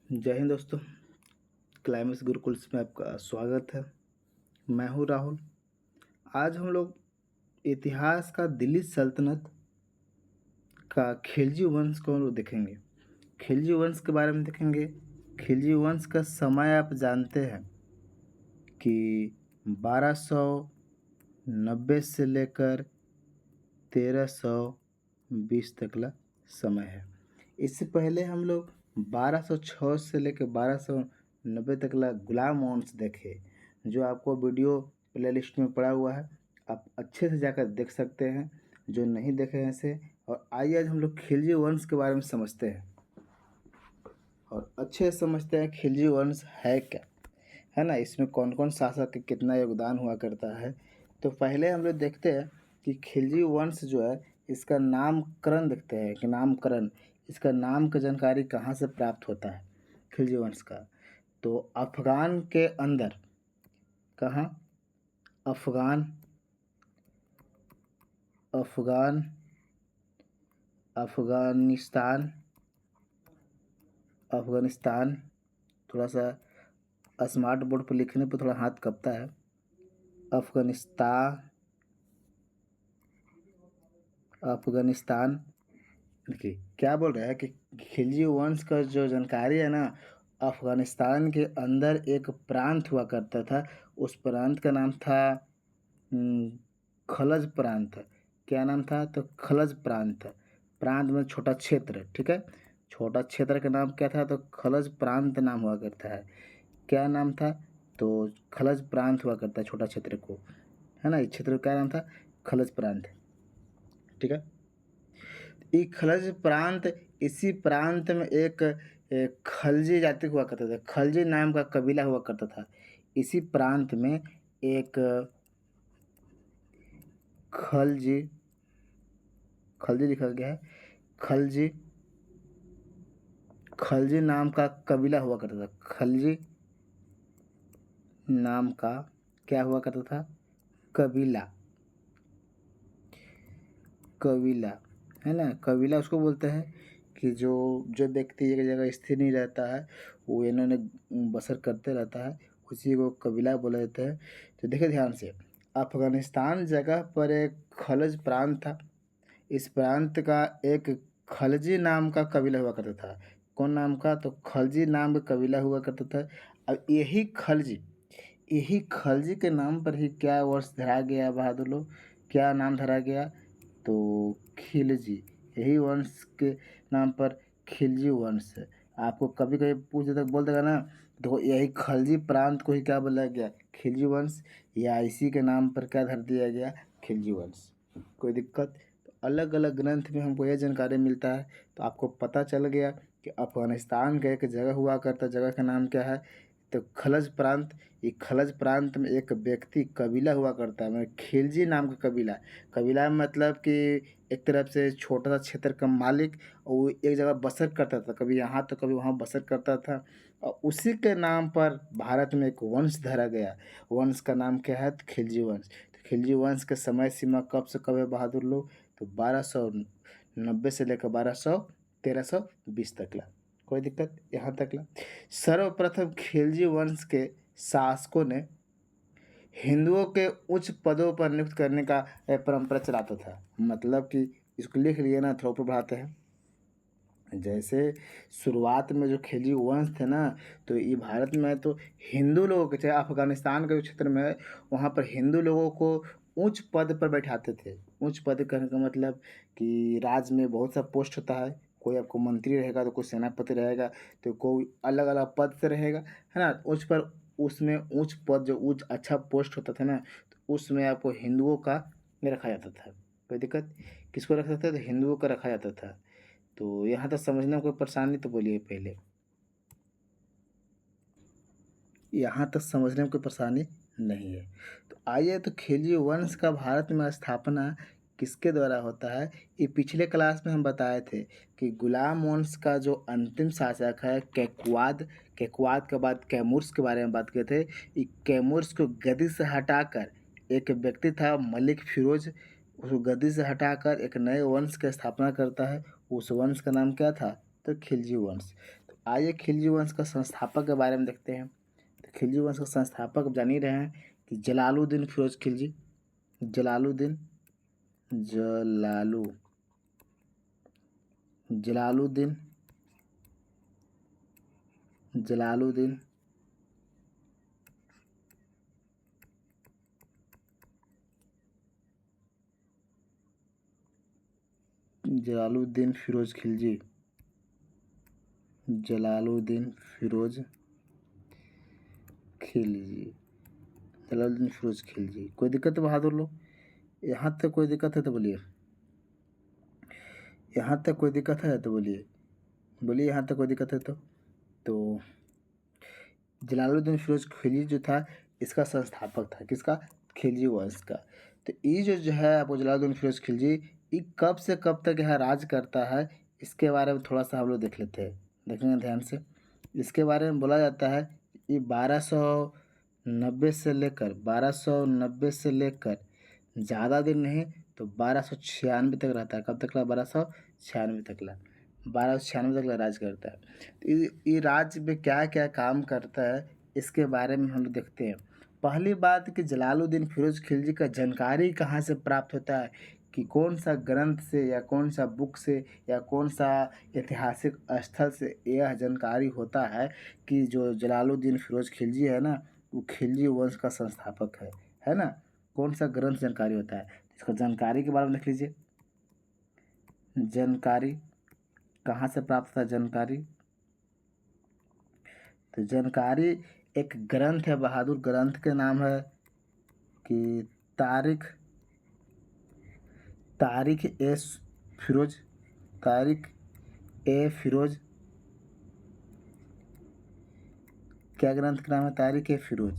जय हिंद दोस्तों। क्लाइमेक्स गुरुकुल्स में आपका स्वागत है। मैं हूँ राहुल। आज हम लोग इतिहास का दिल्ली सल्तनत का खिलजी वंश को हम लोग देखेंगे। खिलजी वंश के बारे में देखेंगे। खिलजी वंश का समय आप जानते हैं कि 1290 से लेकर 1320 तक का समय है। इससे पहले हम लोग 1206 से लेकर 1290 तक का गुलाम वंश देखे, जो आपको वीडियो प्लेलिस्ट में पड़ा हुआ है। आप अच्छे से जाकर देख सकते हैं जो नहीं देखे हैं इसे। और आइए आज हम लोग खिलजी वंश के बारे में समझते हैं और अच्छे से समझते हैं खिलजी वंश है क्या, है ना। इसमें कौन कौन शासक का कितना योगदान हुआ करता है। तो पहले हम लोग देखते हैं कि खिलजी वंश जो है इसका नामकरण देखते हैं कि नामकरण इसका नाम का जानकारी कहाँ से प्राप्त होता है खिलजी वंश का। तो अफगान के अंदर, कहाँ, अफगान अफगान अफगानिस्तान अफगानिस्तान थोड़ा सा स्मार्ट बोर्ड पर लिखने पर थोड़ा हाथ कँपता है। अफगानिस्तान देखिए क्या बोल रहा है कि खिलजी वंश का जो जानकारी है ना, अफगानिस्तान के अंदर एक प्रांत हुआ करता था। उस प्रांत का नाम था खलज प्रांत। क्या नाम था? तो खलज प्रांत। प्रांत में छोटा क्षेत्र, ठीक है। छोटा क्षेत्र का नाम क्या था? तो खलज प्रांत नाम हुआ करता है। क्या नाम था? तो खलज प्रांत हुआ करता है छोटा क्षेत्र को, है ना। इस क्षेत्र का क्या नाम था? खलज प्रांत, ठीक है। ये खलज प्रांत, इसी प्रांत में एक खलजी जाति हुआ करता था। खलजी नाम का कबीला हुआ करता था। इसी प्रांत में एक खलजी खलजी लिखा गया है। खलजी खलजी नाम का कबीला हुआ करता था। खलजी नाम का क्या हुआ करता था? कबीला। कबीला, है ना। कबीला उसको बोलते हैं कि जो जो व्यक्ति एक जगह स्थिर नहीं रहता है, वो इन्होंने बसर करते रहता है, उसी को कबीला बोला जाता है। तो देखिए ध्यान से, अफगानिस्तान जगह पर एक खलज प्रांत था। इस प्रांत का एक खलजी नाम का कबीला हुआ करता था। कौन नाम का? तो खलजी नाम का कबीला हुआ करता था। अब यही खलजी के नाम पर ही क्या वर्ष धरा गया बहादुर लोग? क्या नाम धरा गया? तो खिलजी। यही वंश के नाम पर खिलजी वंश है। आपको कभी कभी पूछ देता, बोल देगा ना, तो यही खलजी प्रांत को ही क्या बोला गया? खिलजी वंश। या इसी के नाम पर क्या धर दिया गया? खिलजी वंश। कोई दिक्कत? तो अलग अलग ग्रंथ में हमको यह जानकारी मिलता है। तो आपको पता चल गया कि अफगानिस्तान का एक जगह हुआ करता, जगह का नाम क्या है? तो खलज प्रांत। ये खलज प्रांत में एक व्यक्ति कबीला हुआ करता है, मतलब खिलजी नाम का कबीला। कबीला मतलब कि एक तरफ से छोटा सा क्षेत्र का मालिक, और वो एक जगह बसर करता था, कभी यहाँ तो कभी वहाँ बसर करता था। और उसी के नाम पर भारत में एक वंश धरा गया। वंश का नाम क्या है? तो खिलजी वंश। तो खिलजी वंश का समय सीमा कब से कब है बहादुर लोग? तो 1290 से लेकर 1320 तक ला। कोई दिक्कत यहाँ तक ला। सर्वप्रथम खिलजी वंश के शासकों ने हिंदुओं के उच्च पदों पर नियुक्त करने का परंपरा चलाता था। मतलब कि इसको लिख लिए ना, थोड़ा ऊपर बढ़ाते हैं। जैसे शुरुआत में जो खिलजी वंश थे ना, तो ये भारत में तो हिंदू लोगों के, चाहे अफगानिस्तान के जो क्षेत्र में है, वहाँ पर हिंदू लोगों को उच्च पद पर बैठाते थे। उच्च पद कहने का मतलब कि राज्य में बहुत सा पोस्ट होता है। कोई आपको मंत्री रहेगा, तो कोई सेनापति रहेगा, तो कोई अलग अलग पद से रहेगा, है ना। उच्च पर उसमें उच्च पद, जो उच्च अच्छा पोस्ट होता था ना, तो उसमें आपको हिंदुओं का रखा जाता था। कोई दिक्कत? किसको रखा जाता था? तो हिंदुओं का रखा जाता था। तो यहाँ तक समझने में कोई परेशानी तो बोलिए पहले। यहाँ तक समझने में कोई परेशानी नहीं है। तो आइए, तो खिलजी वंश का भारत में स्थापना किसके द्वारा होता है? ये पिछले क्लास में हम बताए थे कि गुलाम वंश का जो अंतिम शासक है कैकवाद, कैकवाद के बाद कैमूर्स के बारे में बात किए थे। ये कैमूर्स को गद्दी से हटाकर एक व्यक्ति था मलिक फिरोज, उसको गद्दी से हटाकर एक नए वंश की स्थापना करता है। उस वंश का नाम क्या था? तो खिलजी वंश। तो आइए खिलजी वंश का संस्थापक के बारे में देखते हैं। तो खिलजी वंश का संस्थापक आप जान ही रहे हैं कि जलालुद्दीन फिरोज खिलजी। जलालुद्दीन जलालुद्दीन जलालुद्दीन जलालुद्दीन फिरोज खिलजी। जलालुद्दीन फिरोज खिलजी। जलालुद्दीन फिरोज खिलजी। कोई दिक्कत है बहादुर लोग? यहाँ तक कोई दिक्कत है तो बोलिए। यहाँ तक कोई दिक्कत है तो बोलिए। बोलिए यहाँ तक कोई दिक्कत है तो जलालुद्दीन फिरोज खिलजी जो था इसका संस्थापक था। किसका? खिलजी वंश का। तो ये जो है आपको जलालुद्दीन फिरोज खिलजी ये कब से कब तक यहाँ राज करता है इसके बारे में थोड़ा सा हम लोग देख लेते हैं। देखेंगे ध्यान से। इसके बारे में बोला जाता है ये 1290 से लेकर ज़्यादा दिन नहीं तो 1296 तक रहता है। कब तक ला? 1296 तक ला। 1296 तक ला राज करता है। तो ये राज्य में क्या क्या काम करता है इसके बारे में हम लोग देखते हैं। पहली बात कि जलालुद्दीन फिरोज खिलजी का जानकारी कहाँ से प्राप्त होता है कि कौन सा ग्रंथ से या कौन सा बुक से या कौन सा ऐतिहासिक स्थल से यह जानकारी होता है कि जो जलालुद्दीन फिरोज खिलजी है ना वो खिलजी वंश का संस्थापक है ना। कौन सा ग्रंथ जानकारी होता है इसका जानकारी के बारे में देख लीजिए। जानकारी कहाँ से प्राप्त होता है? जानकारी तो जानकारी एक ग्रंथ है बहादुर। ग्रंथ के नाम है कि तारीख फिरोज। तारीख ए फिरोज। क्या ग्रंथ का नाम है? तारीख ए फिरोज।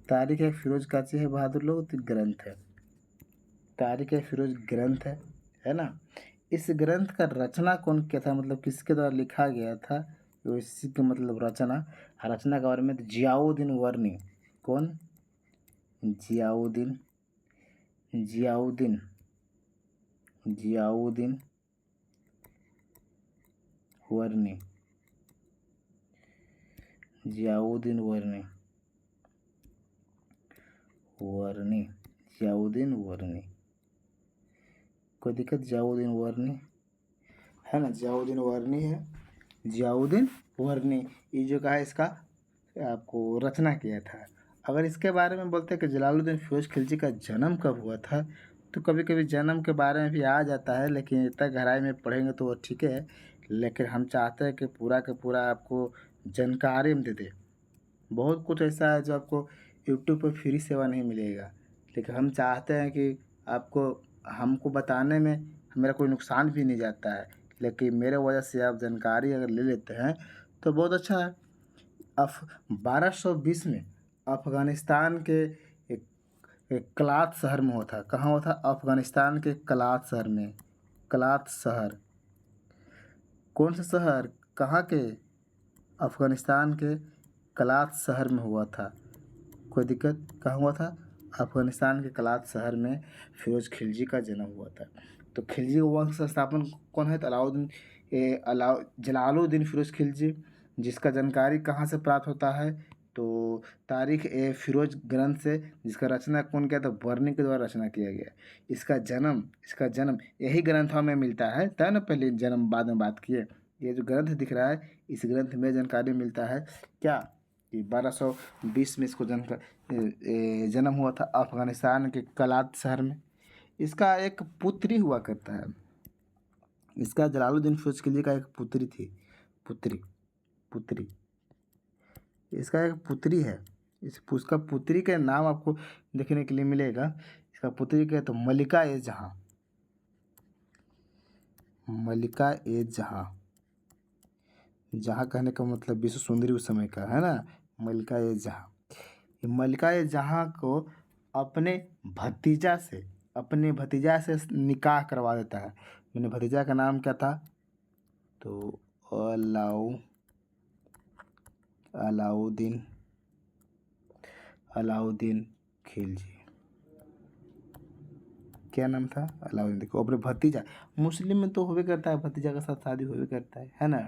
तारीख ए फिरोज का है बहादुर लोग तो ग्रंथ है। तारीख ए फिरोज ग्रंथ है ना। इस ग्रंथ का रचना कौन किया था मतलब किसके द्वारा लिखा गया था? तो इसी के मतलब रचना के बारे में तो जियाउद्दीन वर्नी। कौन? जियाउद्दीन वर्नी। जियाउद्दीन वर्नी। कोई दिक्कत? जियाउद्दीन वर्नी है ना। जियाउद्दीन वर्नी है। जियाउद्दीन वर्नी ये जो कहा इसका आपको रचना किया था। अगर इसके बारे में बोलते हैं कि जलालुद्दीन फिरोज खिलजी का जन्म कब हुआ था तो कभी कभी जन्म के बारे में भी आ जाता है लेकिन इतना गहराई में पढ़ेंगे तो वो ठीक है। लेकिन हम चाहते हैं कि पूरा का पूरा आपको जानकारी हम दे दें। बहुत कुछ ऐसा है जो आपको यूट्यूब पर फ्री सेवा नहीं मिलेगा लेकिन हम चाहते हैं कि आपको हमको बताने में मेरा कोई नुकसान भी नहीं जाता है लेकिन मेरे वजह से आप जानकारी अगर ले लेते हैं तो बहुत अच्छा है। 1220 में अफ़गानिस्तान के एक कलात शहर में हुआ था। कहाँ हुआ था? अफ़गानिस्तान के कलात शहर में। कलात शहर कौन सा शहर? कहाँ के? अफ़गानिस्तान के कलात शहर में हुआ था। कोई दिक्कत? कहाँ हुआ था? अफ़गानिस्तान के कलात शहर में फिरोज खिलजी का जन्म हुआ था। तो खिलजी वंश का स्थापन कौन है? तो जलालुद्दीन फिरोज खिलजी। जिसका जानकारी कहाँ से प्राप्त होता है? तो तारीख ए फिरोज ग्रंथ से। जिसका रचना कौन किया था? वर्नी के द्वारा रचना किया गया। इसका जन्म यही ग्रंथों में मिलता है तब ना पहले जन्म बाद में बात किए। ये जो ग्रंथ दिख रहा है इस ग्रंथ में जानकारी मिलता है क्या कि 1220 में इसको जन्म हुआ था अफ़गानिस्तान के कलात शहर में। इसका एक पुत्री हुआ करता है। इसका जलालुद्दीन फिरोज खिलजी का एक पुत्री थी। पुत्री इसका एक पुत्री है। उसका पुत्री का नाम आपको देखने के लिए मिलेगा। इसका पुत्री का तो मलिका ए जहाँ। जहाँ कहने का मतलब विश्व सुंदरी उस समय का है ना। मलिका ए जहाँ। मलिका ए जहाँ को अपने भतीजा से निकाह करवा देता है। मैंने भतीजा का नाम क्या था? तो अलाउद्दीन खिलजी। क्या नाम था? अलाउद्दीन। देखो अपने भतीजा, मुस्लिम में तो होबे करता है, भतीजा के साथ शादी होबे करता है ना।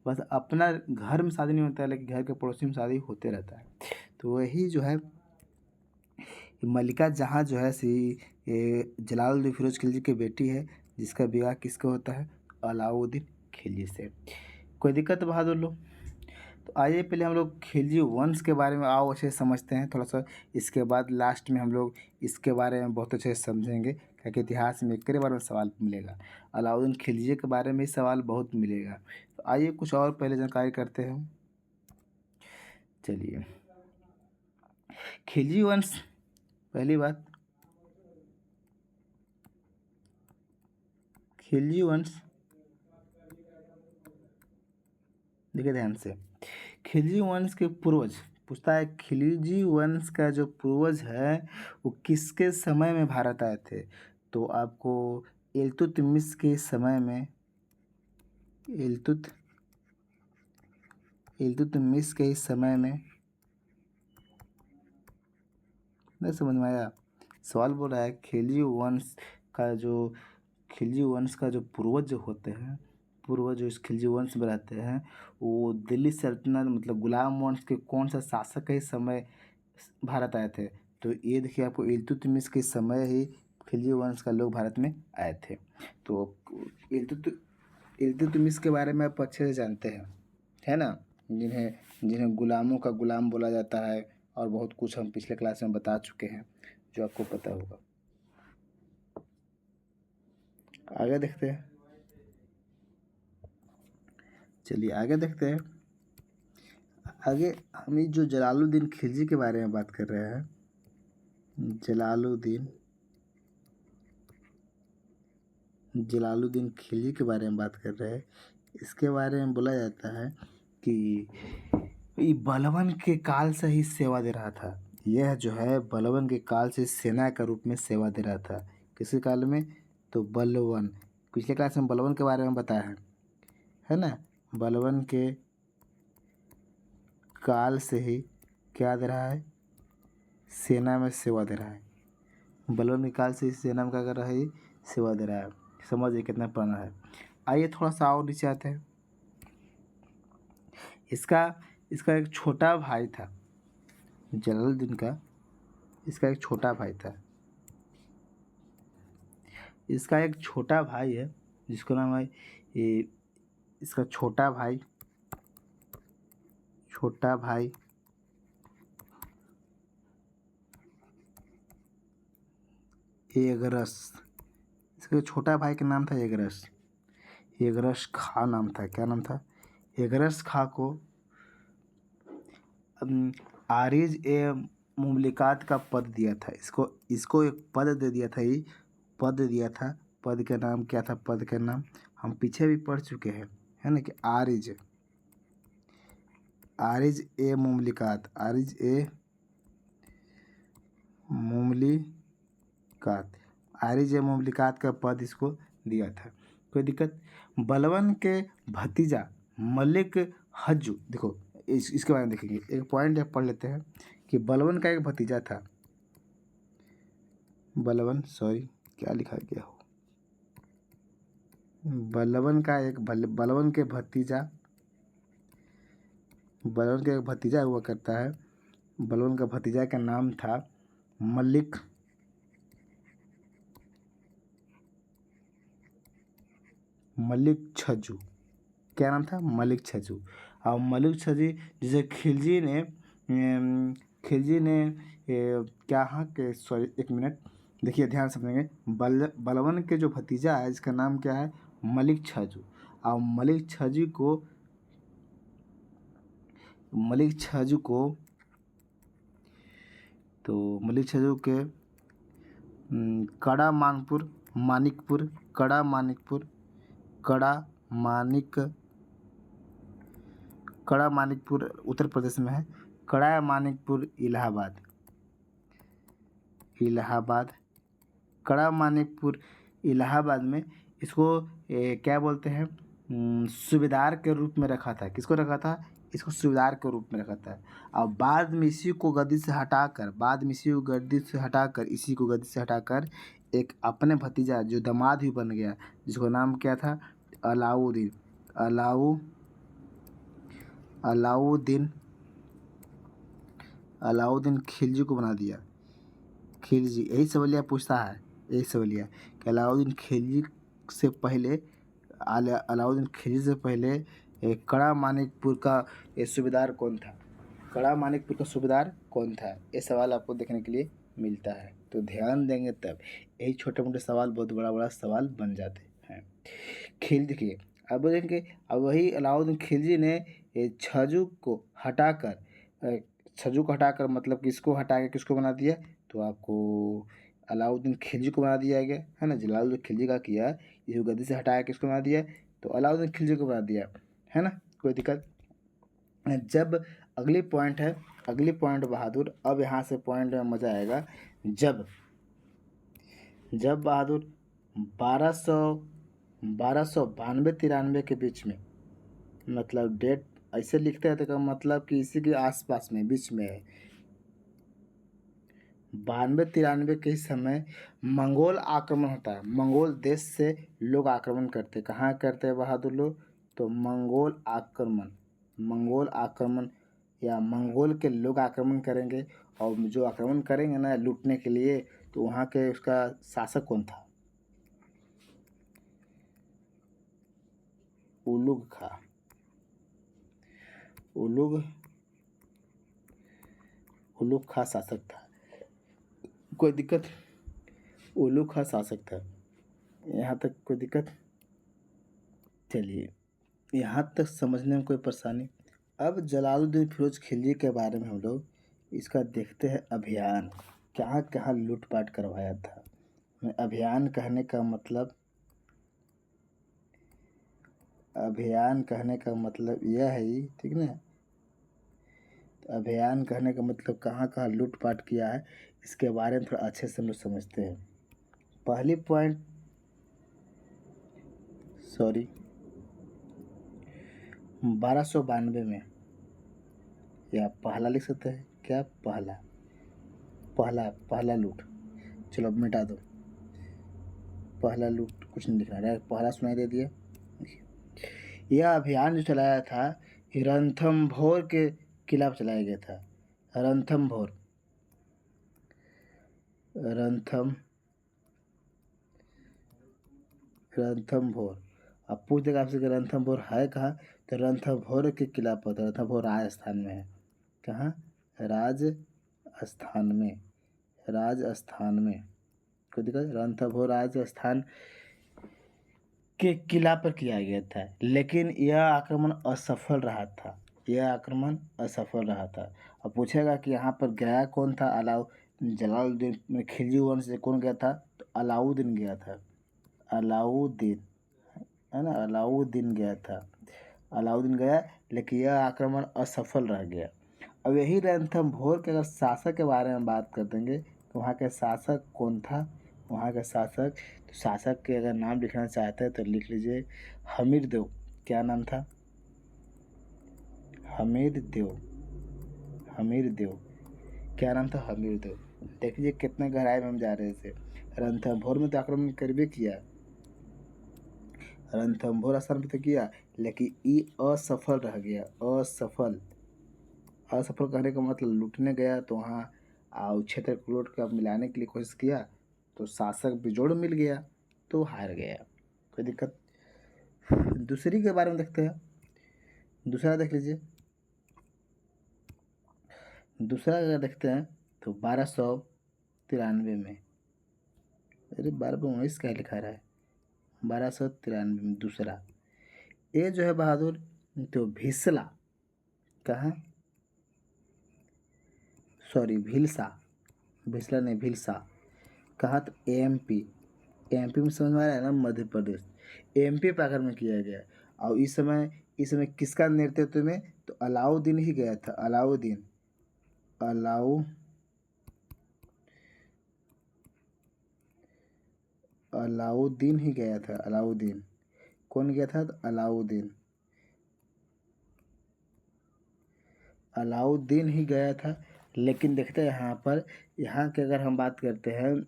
बस अपना घर में शादी नहीं होता है, लेकिन घर के पड़ोसी में शादी होते रहता है। तो वही जो है मलिका जहाँ जो है जलालुद्दीन फिरोज खिलजी की बेटी है, जिसका विवाह किसका होता है? अलाउद्दीन खिलजी से। कोई दिक्कत बहादुर लोग? तो आइए पहले हम लोग खिलजी वंश के बारे में आओ अच्छे से समझते हैं थोड़ा सा। इसके बाद लास्ट में हम लोग इसके बारे में बहुत अच्छे से समझेंगे, क्योंकि इतिहास में इसके बारे में सवाल मिलेगा। अलाउद्दीन खिलजी के बारे में सवाल बहुत मिलेगा। तो आइए कुछ और पहले जानकारी करते हैं। चलिए, खिलजी वंश, पहली बात, खिलजी वंश, देखिए ध्यान से, खिलजी वंश के पूर्वज पूछता है, खिलजी वंश का जो पूर्वज है वो किसके समय में भारत आए थे? तो आपको इल्तुतमिश के समय में, इल्तुतमिश के समय में, नहीं समझ में आया? सवाल बोल रहा है खिलजी वंश का जो पूर्वज जो होते हैं, पूर्वज जो इस खिलजी वंश में रहते हैं, वो दिल्ली सल्तनत मतलब गुलाम वंश के कौन सा शासक के समय भारत आए थे? तो ये देखिए, आपको इल्तुतमिश के समय ही खिलजी वंश का लोग भारत में आए थे। तो इल्तुतमिश के बारे में आप अच्छे से जानते हैं, है ना, जिन्हें जिन्हें गुलामों का गुलाम बोला जाता है, और बहुत कुछ हम पिछले क्लास में बता चुके हैं जो आपको पता होगा। आगे देखते हैं, चलिए आगे देखते हैं। आगे हम जो जलालुद्दीन खिलजी के बारे में बात कर रहे हैं, जलालुद्दीन खिलजी के बारे में बात कर रहे हैं। इसके बारे में बोला जाता है कि ये बलबन के काल से ही सेवा दे रहा था। यह जो है बलबन के काल से सेना के रूप में सेवा दे रहा था। किसी काल में? तो बलबन, पिछले क्लास में बलबन के बारे में बताया है ना। बलबन के काल से ही क्या दे रहा है? सेना में सेवा दे रहा है। बलबन के काल से सेना में क्या कर रहा है? सेवा दे रहा है। समझिए कितना पुराना है। आइए थोड़ा सा और नीचे आते हैं। इसका एक छोटा भाई था जलालुद्दीन का, इसका एक छोटा भाई था। इसका एक छोटा भाई है जिसको नाम है इसका छोटा भाई एगरस। इसके छोटा भाई का नाम था एगरस खां नाम था। क्या नाम था? एगरस खां को आरिज ए मुमलिकात का पद दिया था। इसको एक पद दे दिया था। ये पद दिया था। पद का नाम क्या था? पद का नाम हम पीछे भी पढ़ चुके हैं, है ना, कि आरिज ए मुमलिकात, आरिज ए मुमलिकात का पद इसको दिया था। कोई दिक्कत? बलबन के भतीजा मलिक हज्जू, देखो इसके बारे में देखेंगे। एक पॉइंट पढ़ लेते हैं कि बलबन का एक भतीजा था। क्या लिखा गया हो? बलबन के भतीजा हुआ करता है। बलबन का भतीजा का नाम था मलिक छज्जू। क्या नाम था? मलिक छज्जू। और मलिक छज्जू जिसे खिलजी ने एक मिनट देखिए, ध्यान से समझेंगे। बलबन के जो भतीजा है इसका नाम क्या है? मलिक छज्जू। और मलिक छज्जू के कड़ा मानिकपुर उत्तर प्रदेश में है। कड़ा मानिकपुर इलाहाबाद में इसको क्या बोलते हैं? सूबेदार के रूप में रखा था। किसको रखा था? इसको सूबेदार के रूप में रखा था। और बाद में इसी को गद्दी से हटाकर इसी को गद्दी से हटाकर एक अपने भतीजा जो दामाद भी बन गया, जिसका नाम क्या था, अलाउद्दीन। अलाउद्दीन अलाउद्दीन खिलजी को बना दिया। खिलजी, यही सवालिया पूछता है, यही सवालिया कि अलाउद्दीन खिलजी से पहले अलाउद्दीन खिलजी से पहले कड़ा मानिकपुर का सूबेदार कौन था? कड़ा मानिकपुर का सूबेदार कौन था? ये सवाल आपको देखने के लिए मिलता है, तो ध्यान देंगे तब यही छोटे मोटे सवाल बहुत बड़ा बड़ा सवाल बन जाते हैं। खिलजी के अब देखेंगे, अब वही अलाउद्दीन खिलजी ने छज्जू को हटाकर मतलब किसको हटा के किसको बना दिया? तो आपको अलाउद्दीन खिलजी को बना दिया गया है ना। जलालुद्दीन खिलजी का किया, इसको गद्दी से हटा के किसको बना दिया? तो अलाउद्दीन खिलजी को बना दिया, है ना, कोई दिक्कत। जब अगली पॉइंट बहादुर, अब यहाँ से पॉइंट में मज़ा आएगा। जब बहादुर 1292-93 के बीच में, मतलब डेट ऐसे लिखते हैं तो मतलब कि इसी के आसपास में बीच में है। 92-93 के समय मंगोल आक्रमण होता है। मंगोल देश से लोग आक्रमण करते, कहाँ करते हैं बहादुर लोग? तो मंगोल आक्रमण या मंगोल के लोग आक्रमण करेंगे, और जो आक्रमण करेंगे ना लूटने के लिए, तो वहाँ के उसका शासक कौन था? उलुग खा शासक था, कोई दिक्कत? उलुग खा शासक था, यहाँ तक कोई दिक्कत? चलिए, यहाँ तक समझने में कोई परेशानी? अब जलालुद्दीन फिरोज खिलजी के बारे में हम लोग इसका देखते हैं अभियान, कहाँ कहाँ लूटपाट करवाया था। अभियान कहने का मतलब यह है ही, ठीक ना। अभियान कहने का मतलब कहाँ कहाँ लूटपाट किया है, इसके बारे में थोड़ा अच्छे से हम लोग समझते हैं। पहली पॉइंट 1292 में, या पहला लिख सकते हैं क्या? पहला लूट, चलो अब मिटा दो, पहला लूट कुछ नहीं लिखना है, पहला सुनाई दे दिया। यह अभियान जो चलाया था रणथंभौर के किला पर चलाया गया था। रणथंभौर अब पूछ देगा आपसे कि रणथंभौर है कहाँ? तो रणथंभौर के किला पर, रणथंभौर राजस्थान में है। कहाँ? राजस्थान में कोई दिक्कत? रणथंभौर राजस्थान के किला पर किया गया था, लेकिन यह आक्रमण असफल रहा था। अब पूछेगा कि यहाँ पर गया कौन था? जलालुद्दीन खिलजी वंश से कौन गया था? तो अलाउद्दीन गया था, है ना, अलाउद्दीन गया, लेकिन यह आक्रमण असफल रह गया। अब यही रणथंभौर के अगर शासक के बारे में बात कर देंगे, तो वहाँ का शासक कौन था? तो शासक के अगर नाम लिखना चाहते हैं तो लिख लीजिए हमीरदेव। क्या नाम था? हमीरदेव। क्या नाम था? हमीरदेव। देख लीजिए कितने गहराई में हम जा रहे थे। रणथंभौर में तो आक्रमण कर भी किया, रणथंभौर स्थान पर तो किया, लेकिन ये असफल रह गया। असफल कहने का मतलब लूटने गया तो वहाँ क्षेत्र को लूट कर मिलाने के लिए कोशिश किया, तो शासक बिजोड़ मिल गया तो हार गया, कोई दिक्कत? दूसरी के बारे में देखते हैं। दूसरा देख लीजिए, दूसरा अगर देखते हैं तो 1293 में, अरे 1219 क्या लिखा रहा है? 1293 में दूसरा, ये जो है बहादुर तो भिलसा, कहाँ? तो एमपी में, समझ में आ रहा है ना, मध्य प्रदेश, एमपी पर आक्रमण किया गया। और इस समय किसका नेतृत्व में? तो अलाउद्दीन ही गया था। अलाउद्दीन ही गया था। कौन गया था? तो अलाउद्दीन ही गया था। लेकिन देखते हैं यहाँ के अगर हम बात करते हैं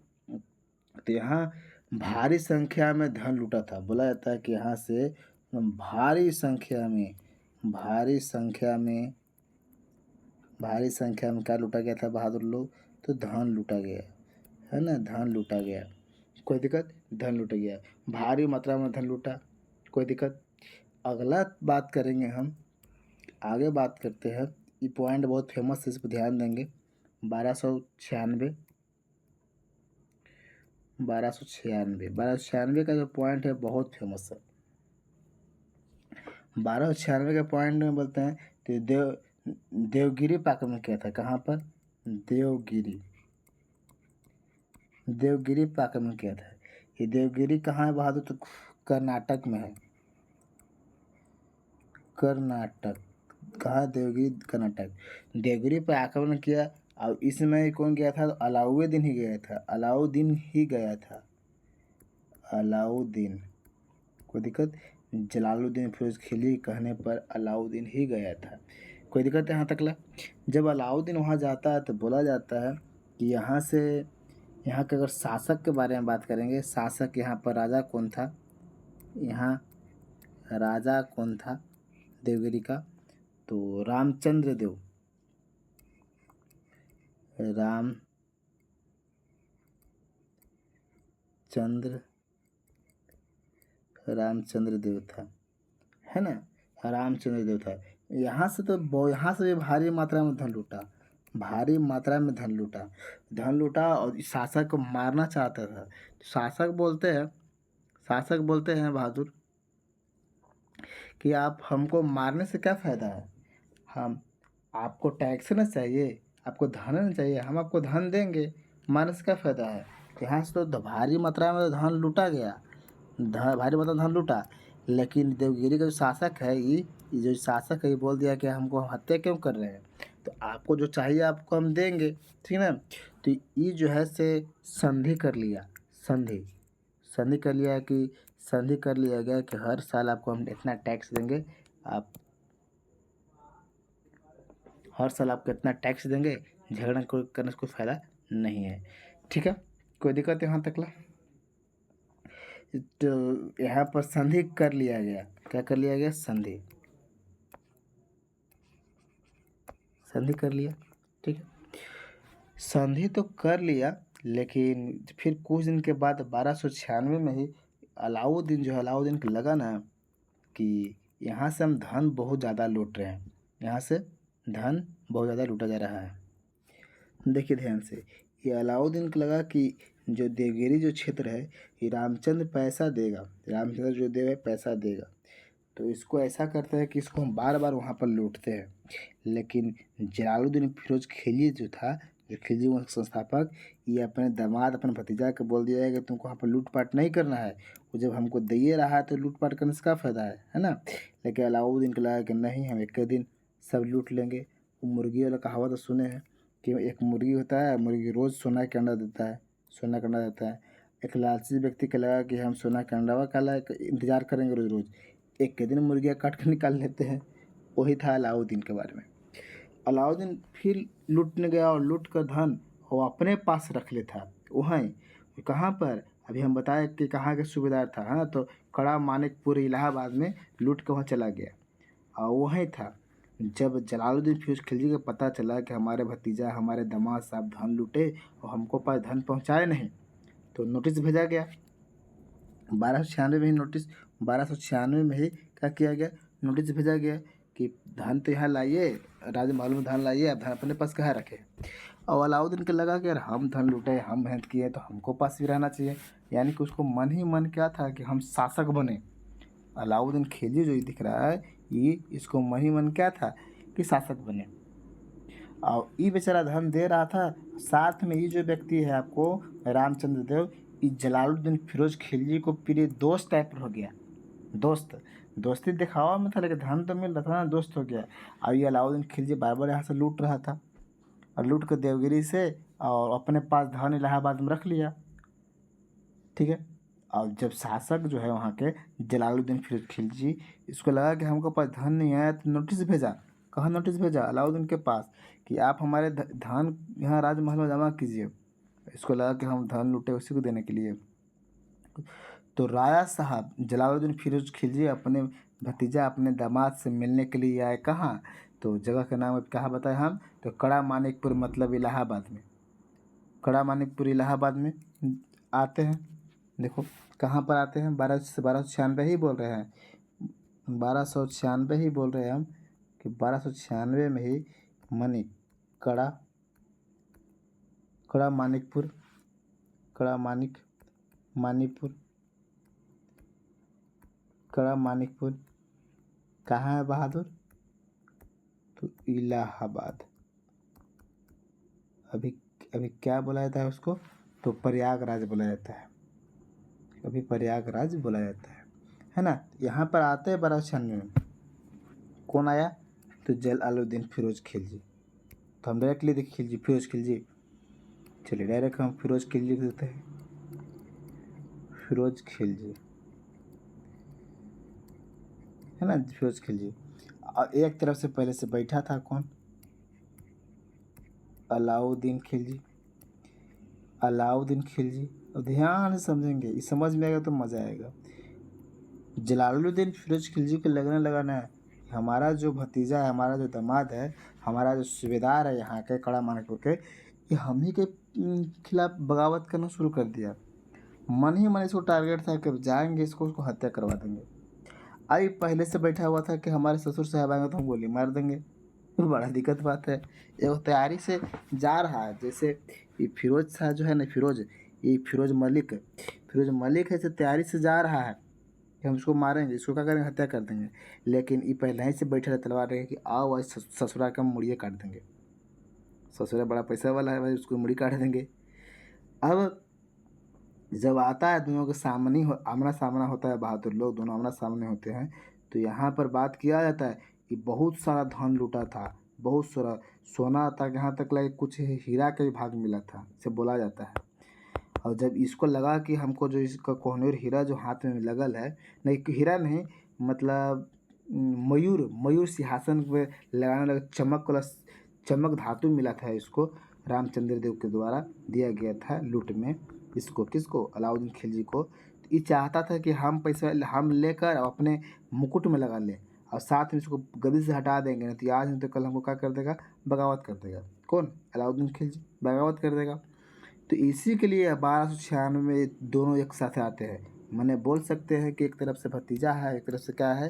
तो यहाँ भारी संख्या में धन लूटा था। बोला जाता है कि यहाँ से भारी संख्या में भारी संख्या में भारी संख्या में क्या लूटा गया था बहादुर लोग? तो धन लूटा गया, है ना, धन लूटा गया। कोई दिक्कत? धन लूटा गया, भारी मात्रा में धन लूटा, कोई दिक्कत? अगला बात करेंगे हम, आगे बात करते हैं। ये पॉइंट बहुत फेमस है, इस पर ध्यान देंगे। 1296 1296 का जो पॉइंट है बहुत फेमस है। 1296 के पॉइंट में बोलते हैं तो देवगिरी पर आक्रमण किया था। कहाँ पर? देवगिरी पर आक्रमण किया था। ये देवगिरी कहाँ है बहादुर? तो कर्नाटक में है। कर्नाटक कहाँ? देवगिरी, कर्नाटक। देवगिरी पर आक्रमण किया। और इसमें कौन गया था? तो अलाउद्दीन ही गया था। अलाउद्दीन, कोई दिक्कत? जलालुद्दीन फिरोज खिलजी कहने पर अलाउद्दीन ही गया था। कोई दिक्कत है यहाँ तक ला? जब अलाउद्दीन वहाँ जाता है तो बोला जाता है कि यहाँ के अगर शासक के बारे में बात करेंगे, शासक यहाँ पर राजा कौन था? यहाँ राजा कौन था देवगिरी का? तो रामचंद्र देव था, है ना, रामचंद्र देव था। यहाँ से भी भारी मात्रा में धन लूटा और शासक को मारना चाहता था। शासक बोलते हैं बहादुर कि आप हमको मारने से क्या फ़ायदा है? हम आपको टैक्स ना चाहिए, आपको धन ना चाहिए, हम आपको धन देंगे, मारने से क्या फ़ायदा है? यहाँ से तो भारी मात्रा में धन लूटा गया, भारी मात्रा में धन लूटा। लेकिन देवगिरी का जो शासक है, ये बोल दिया कि हमको हत्या क्यों कर रहे हैं, तो आपको जो चाहिए आपको हम देंगे, ठीक है ना। तो ये जो है से संधि कर लिया गया कि हर साल आपको हम इतना टैक्स देंगे, आप हर साल आपको इतना टैक्स देंगे, झगड़ा करने से कोई फ़ायदा नहीं है, ठीक है। कोई दिक्कत यहाँ तक ला? तो यहाँ पर संधि कर लिया गया। क्या कर लिया गया? संधि कर लिया, ठीक है। संधि तो कर लिया, लेकिन फिर कुछ दिन के बाद 1296 में ही अलाउद्दीन को लगा ना कि यहाँ से हम धन बहुत ज़्यादा लूट रहे हैं, लूटा जा रहा है। देखिए ध्यान से, ये अलाउद्दीन को लगा कि जो देवगिरी जो क्षेत्र है, ये रामचंद्र जो देव है पैसा देगा, तो इसको ऐसा करते हैं कि इसको हम बार बार वहाँ पर लूटते हैं। लेकिन जलालुद्दीन फिरोज खिलजी जो खिलजी वंश संस्थापक, ये अपने दामाद, अपने भतीजा को बोल दिया है कि तुमको वहाँ पर लूटपाट नहीं करना है। वो जब हमको दे रहा है तो लूटपाट करने से क्या फ़ायदा है ना। लेकिन अलाउद्दीन को लगा कि नहीं, हम एक दिन सब लूट लेंगे। वो मुर्गी वाला कहावत तो सुने हैं कि एक मुर्गी होता है, मुर्गी रोज़ सोना का अंडा देता है। एक लालची व्यक्ति को लगा कि हम सोना का अंडा का इंतज़ार करेंगे रोज़, एक दिन मुर्गियाँ काट कर निकाल लेते हैं। वही था अलाउद्दीन के बारे में। अलाउद्दीन फिर लूटने गया और लूट कर धन वो अपने पास रख लेता। वहीं कहाँ पर? अभी हम बताए कि कहाँ के सूबेदार था, हाँ, तो कड़ा मानिकपुर इलाहाबाद में लूट के वहाँ चला गया और वहीं था। जब जलालुद्दीन फिरोज खिलजी को पता चला कि हमारे भतीजा, हमारे दामाद साहब धन लूटे और हमको पास धन पहुँचाए नहीं, तो नोटिस भेजा गया। 1296 में ही क्या किया गया? नोटिस भेजा गया कि धन तो यहाँ लाइए, राजमहल में धन लाइए, आप धन अपने पास कहाँ रखे। और अलाउद्दीन को लगा कि यार हम धन लूटे, हम मेहनत किए, तो हमको पास भी रहना चाहिए। यानी कि उसको मन ही मन क्या था कि हम शासक बने। अलाउद्दीन खिलजी जो दिख रहा है, ये इसको मन ही मन क्या था कि शासक बने। और ये बेचारा धन दे रहा था, साथ में ये जो व्यक्ति है आपको रामचंद्र देव, ये जलालुद्दीन फिरोज खिलजी को प्रिय दोस्त टाइप हो गया। दोस्ती दिखावा में था, लेकिन धन तो मिल रहा था ना, दोस्त हो गया। और ये अलाउद्दीन खिलजी बार बार यहाँ से लूट रहा था और लूट कर देवगिरी से और अपने पास धन इलाहाबाद में रख लिया, ठीक है। और जब शासक जो है वहाँ के जलालुद्दीन फिरोज खिलजी, इसको लगा कि हमको पास धन नहीं आया, तो नोटिस भेजा। नोटिस भेजा? अलाउद्दीन के पास कि आप हमारे धन यहाँ राजमहल में जमा कीजिए। इसको लगा कि हम धन लूटे उसी को देने के लिए। तो राया साहब जलालुद्दीन फिरोज खिलजी अपने भतीजा अपने दामाद से मिलने के लिए आए कहाँ? तो जगह का नाम कहाँ बताए हम? तो कड़ा मानिकपुर मतलब इलाहाबाद में। कड़ा मानिकपुर इलाहाबाद में आते हैं। देखो कहाँ पर आते हैं, 1296 ही बोल रहे हैं, 1296 ही बोल रहे हैं हम कि 1296 में ही कड़ा कड़ा मानिकपुर कड़ा मानिकपुर कड़ा मानिकपुर कहाँ है बहादुर? तो इलाहाबाद। अभी अभी क्या बोला जाता है उसको? तो प्रयागराज बोला जाता है, अभी प्रयागराज बोला जाता है ना। यहाँ पर आते हैं 1296 में। कौन आया? तो जलालुद्दीन फिरोज खिलजी। तो हम डायरेक्ट लिख दें खिलजी, फिरोज खिलजी। चलिए डायरेक्ट हम फिरोज खिलजी लिख देते हैं, फिरोज खिलजी, है ना, फिरोज खिलजी। और एक तरफ से पहले से बैठा था कौन? अलाउद्दीन खिलजी, अलाउद्दीन खिलजी। और ध्यान से समझेंगे, ये समझ में आएगा तो मज़ा आएगा। जलालुद्दीन फिरोज खिलजी को लगने लगा ना, हमारा जो भतीजा है, हमारा जो दामाद है, हमारा जो सूबेदार है यहाँ के कड़ा मानिकपुर के, ये हम ही के खिलाफ बगावत करना शुरू कर दिया। मन ही मन इसको टारगेट था कि जाएंगे उसको हत्या करवा देंगे। आई पहले से बैठा हुआ था कि हमारे ससुर साहब आएंगे तो हम गोली मार देंगे। तो बड़ा दिक्कत बात है। ये तैयारी से जा रहा है, जैसे ये फिरोज शाह जो है ना, ये फिरोज मलिक है, से तैयारी से जा रहा है कि हम इसको मारेंगे, इसको क्या करेंगे, हत्या कर देंगे। लेकिन ये पहले ही से बैठे रहे तलवार रहे कि आओ आज ससुरा का मुड़िए काट देंगे। ससुरा बड़ा पैसा वाला है भाई, उसको मुड़ी काट देंगे। अब जब आता है दोनों के सामने आमना सामना होता है, बहादुर लोग दोनों आमना सामने होते हैं, तो यहाँ पर बात किया जाता है कि बहुत सारा धन लूटा था, बहुत सारा सोना था, यहाँ तक लगे कुछ हीरा का भी भाग मिला था, इसे बोला जाता है। और जब इसको लगा कि हमको जो इसका कोहिनूर हीरा जो हाथ में लगल है, नहीं हीरा नहीं, मतलब मयूर सिंहासन पे लगाने लगा, चमक धातु मिला था इसको, रामचंद्र देव के द्वारा दिया गया था लूट में। इसको किसको? अलाउद्दीन खिलजी को। तो ये चाहता था कि हम पैसा हम लेकर अपने मुकुट में लगा लें और साथ में इसको गद्दी से हटा देंगे, नहीं तो आज नहीं तो कल हमको क्या कर देगा, बगावत कर देगा। कौन? अलाउद्दीन खिलजी बगावत कर देगा। तो इसी के लिए 1296 में दोनों एक साथ आते हैं। मैंने बोल सकते हैं कि एक तरफ से भतीजा है, एक तरफ से क्या है,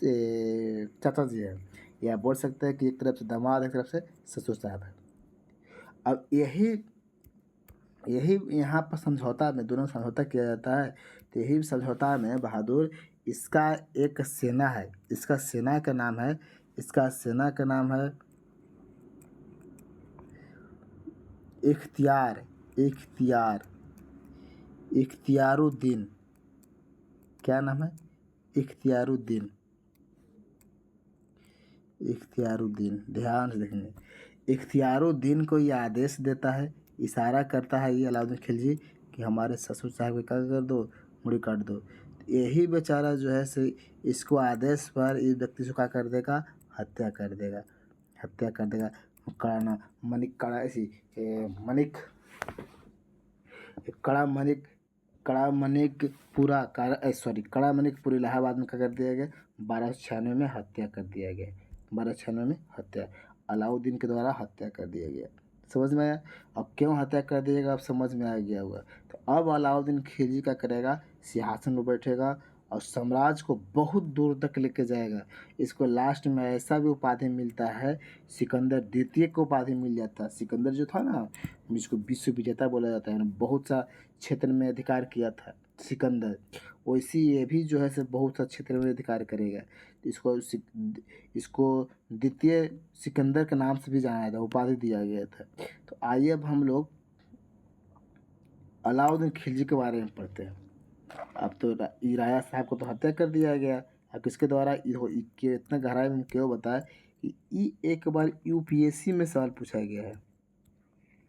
चाचा जी है, या बोल सकते हैं कि एक तरफ से दामाद, एक तरफ से ससुर साहब है। अब यही यहाँ पर समझौता में दोनों समझौता किया जाता है। तो यही समझौता में बहादुर, इसका एक सेना है, इसका सेना का नाम है इख्तियारुद्दीन। क्या नाम है? इख्तियारुद्दीन। ध्यान से देखेंगे। इख्तियारुद्दीन को ये आदेश देता है, इशारा करता है ये अलाउद्दीन खिलजी कि हमारे ससुर साहब को क्या कर दो, मुड़ी काट दो। यही बेचारा जो है से इसको आदेश पर इस व्यक्ति से क्या कर देगा, हत्या कर देगा। कड़ा ना मनिक कड़ा ऐसी मनिक कड़ा मनिकपुर इलाहाबाद में क्या कर दिया गया, 1296 में हत्या कर दिया गया। 1296 में हत्या, अलाउद्दीन के द्वारा हत्या कर दिया गया। समझ में आया? अब क्यों हत्या कर दिएगा, अब समझ में आ गया होगा। तो अब अलाउद्दीन खिलजी का करेगा, सिंहासन पर बैठेगा और साम्राज्य को बहुत दूर तक लेके जाएगा। इसको लास्ट में ऐसा भी उपाधि मिलता है, सिकंदर द्वितीय को उपाधि मिल जाता है। सिकंदर जो था ना, जिसको विश्व विजेता बोला जाता है ना, बहुत सा क्षेत्र में अधिकार किया था सिकंदर, वैसे ये भी जो है से बहुत सा क्षेत्र में अधिकार करेगा। इसको द्वितीय सिकंदर के नाम से भी जाना जाता, उपाधि दिया गया था। तो आइए अब हम लोग अलाउद्दीन खिलजी के बारे में पढ़ते हैं। अब तो राया साहब को तो हत्या कर दिया गया, अब किसके द्वारा, इतना गहराई में क्यों बताया कि एक बार यूपीएससी में सवाल पूछा गया है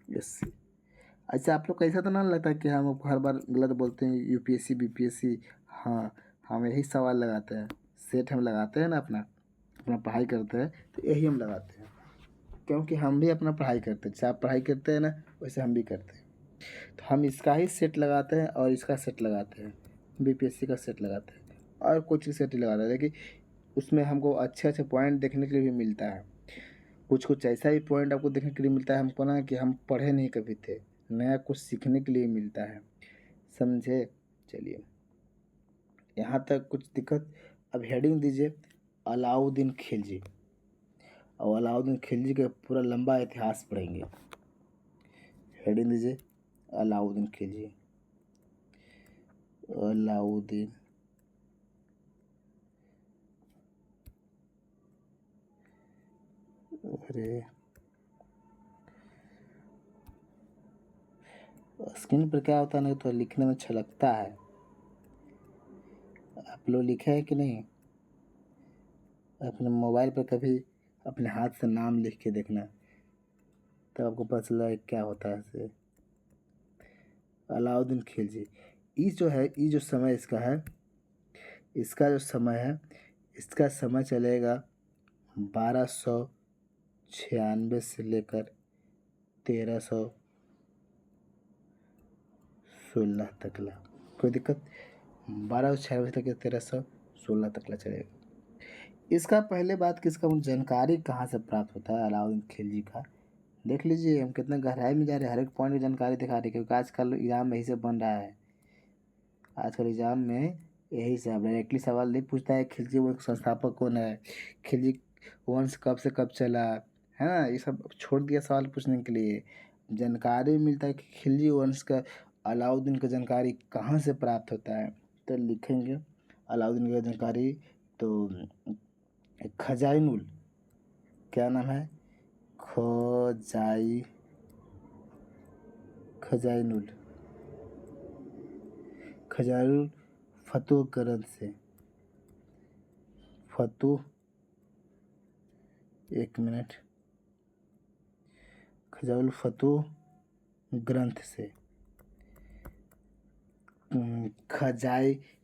इससे। अच्छा आप लोग को ऐसा तो ना लगता कि हम हर बार गलत बोलते हैं, यूपीएससी बीपीएससी? हाँ, हम यही सवाल लगाते हैं, सेट हम लगाते हैं ना, अपना पढ़ाई करते हैं तो यही हम लगाते हैं, क्योंकि हम भी अपना पढ़ाई करते हैं। जैसे आप पढ़ाई करते हैं ना, वैसे हम भी करते हैं। तो हम इसका ही सेट लगाते हैं और इसका सेट लगाते हैं, बीपीएससी का सेट लगाते हैं और कुछ सेट ही लगाते हैं। लेकिन उसमें हमको अच्छे अच्छे पॉइंट देखने के लिए भी मिलता है, कुछ कुछ ऐसा ही पॉइंट आपको देखने के लिए मिलता है हमको ना, कि हम पढ़े नहीं कभी थे, नया कुछ सीखने के लिए मिलता है, समझे। चलिए यहाँ तक कुछ दिक्कत। अब हेडिंग दीजिए अलाउद्दीन खिलजी, और अलाउद्दीन खिलजी का पूरा लंबा इतिहास पढ़ेंगे। हेडिंग दीजिए अलाउद्दीन खिलजी, अलाउद्दीन अरे स्क्रीन पर क्या होता है ना, तो लिखने में छलकता है। आप लोग लिखे हैं कि नहीं? अपने मोबाइल पर कभी अपने हाथ से नाम लिख के देखना, तब आपको पता चला क्या होता है इसे। अलाउद्दीन खिलजी, ये जो है, ये जो समय इसका है, इसका जो समय है, इसका समय चलेगा 1296 से लेकर 1316 तकला। कोई दिक्कत? 1296 तक या 1316 तकला चलेगा। इसका पहले बात कि इसका जानकारी कहाँ से प्राप्त होता है अलाउद्दीन खिलजी का, देख लीजिए। हम कितना गहराई में जा रहे हैं, हर एक पॉइंट की जानकारी दिखा रहे हैं, क्योंकि आजकल एग्जाम में यही सब बन रहा है। आजकल एग्जाम में यही सब डायरेक्टली सवाल नहीं पूछता है खिलजी वंश का संस्थापक कौन है, खिलजी वंश कब से कब चला, है ना, ये सब छोड़ दिया सवाल पूछने के लिए। जानकारी मिलता है कि खिलजी वंश का अलाउद्दीन का जानकारी कहाँ से प्राप्त होता है, तो लिखेंगे अलाउद्दीन की जानकारी। तो खजाइनुल, क्या नाम है, खजाइनुल फतुह ग्रंथ से, फतुह, एक मिनट, खजाइनुल फतुह ग्रंथ से,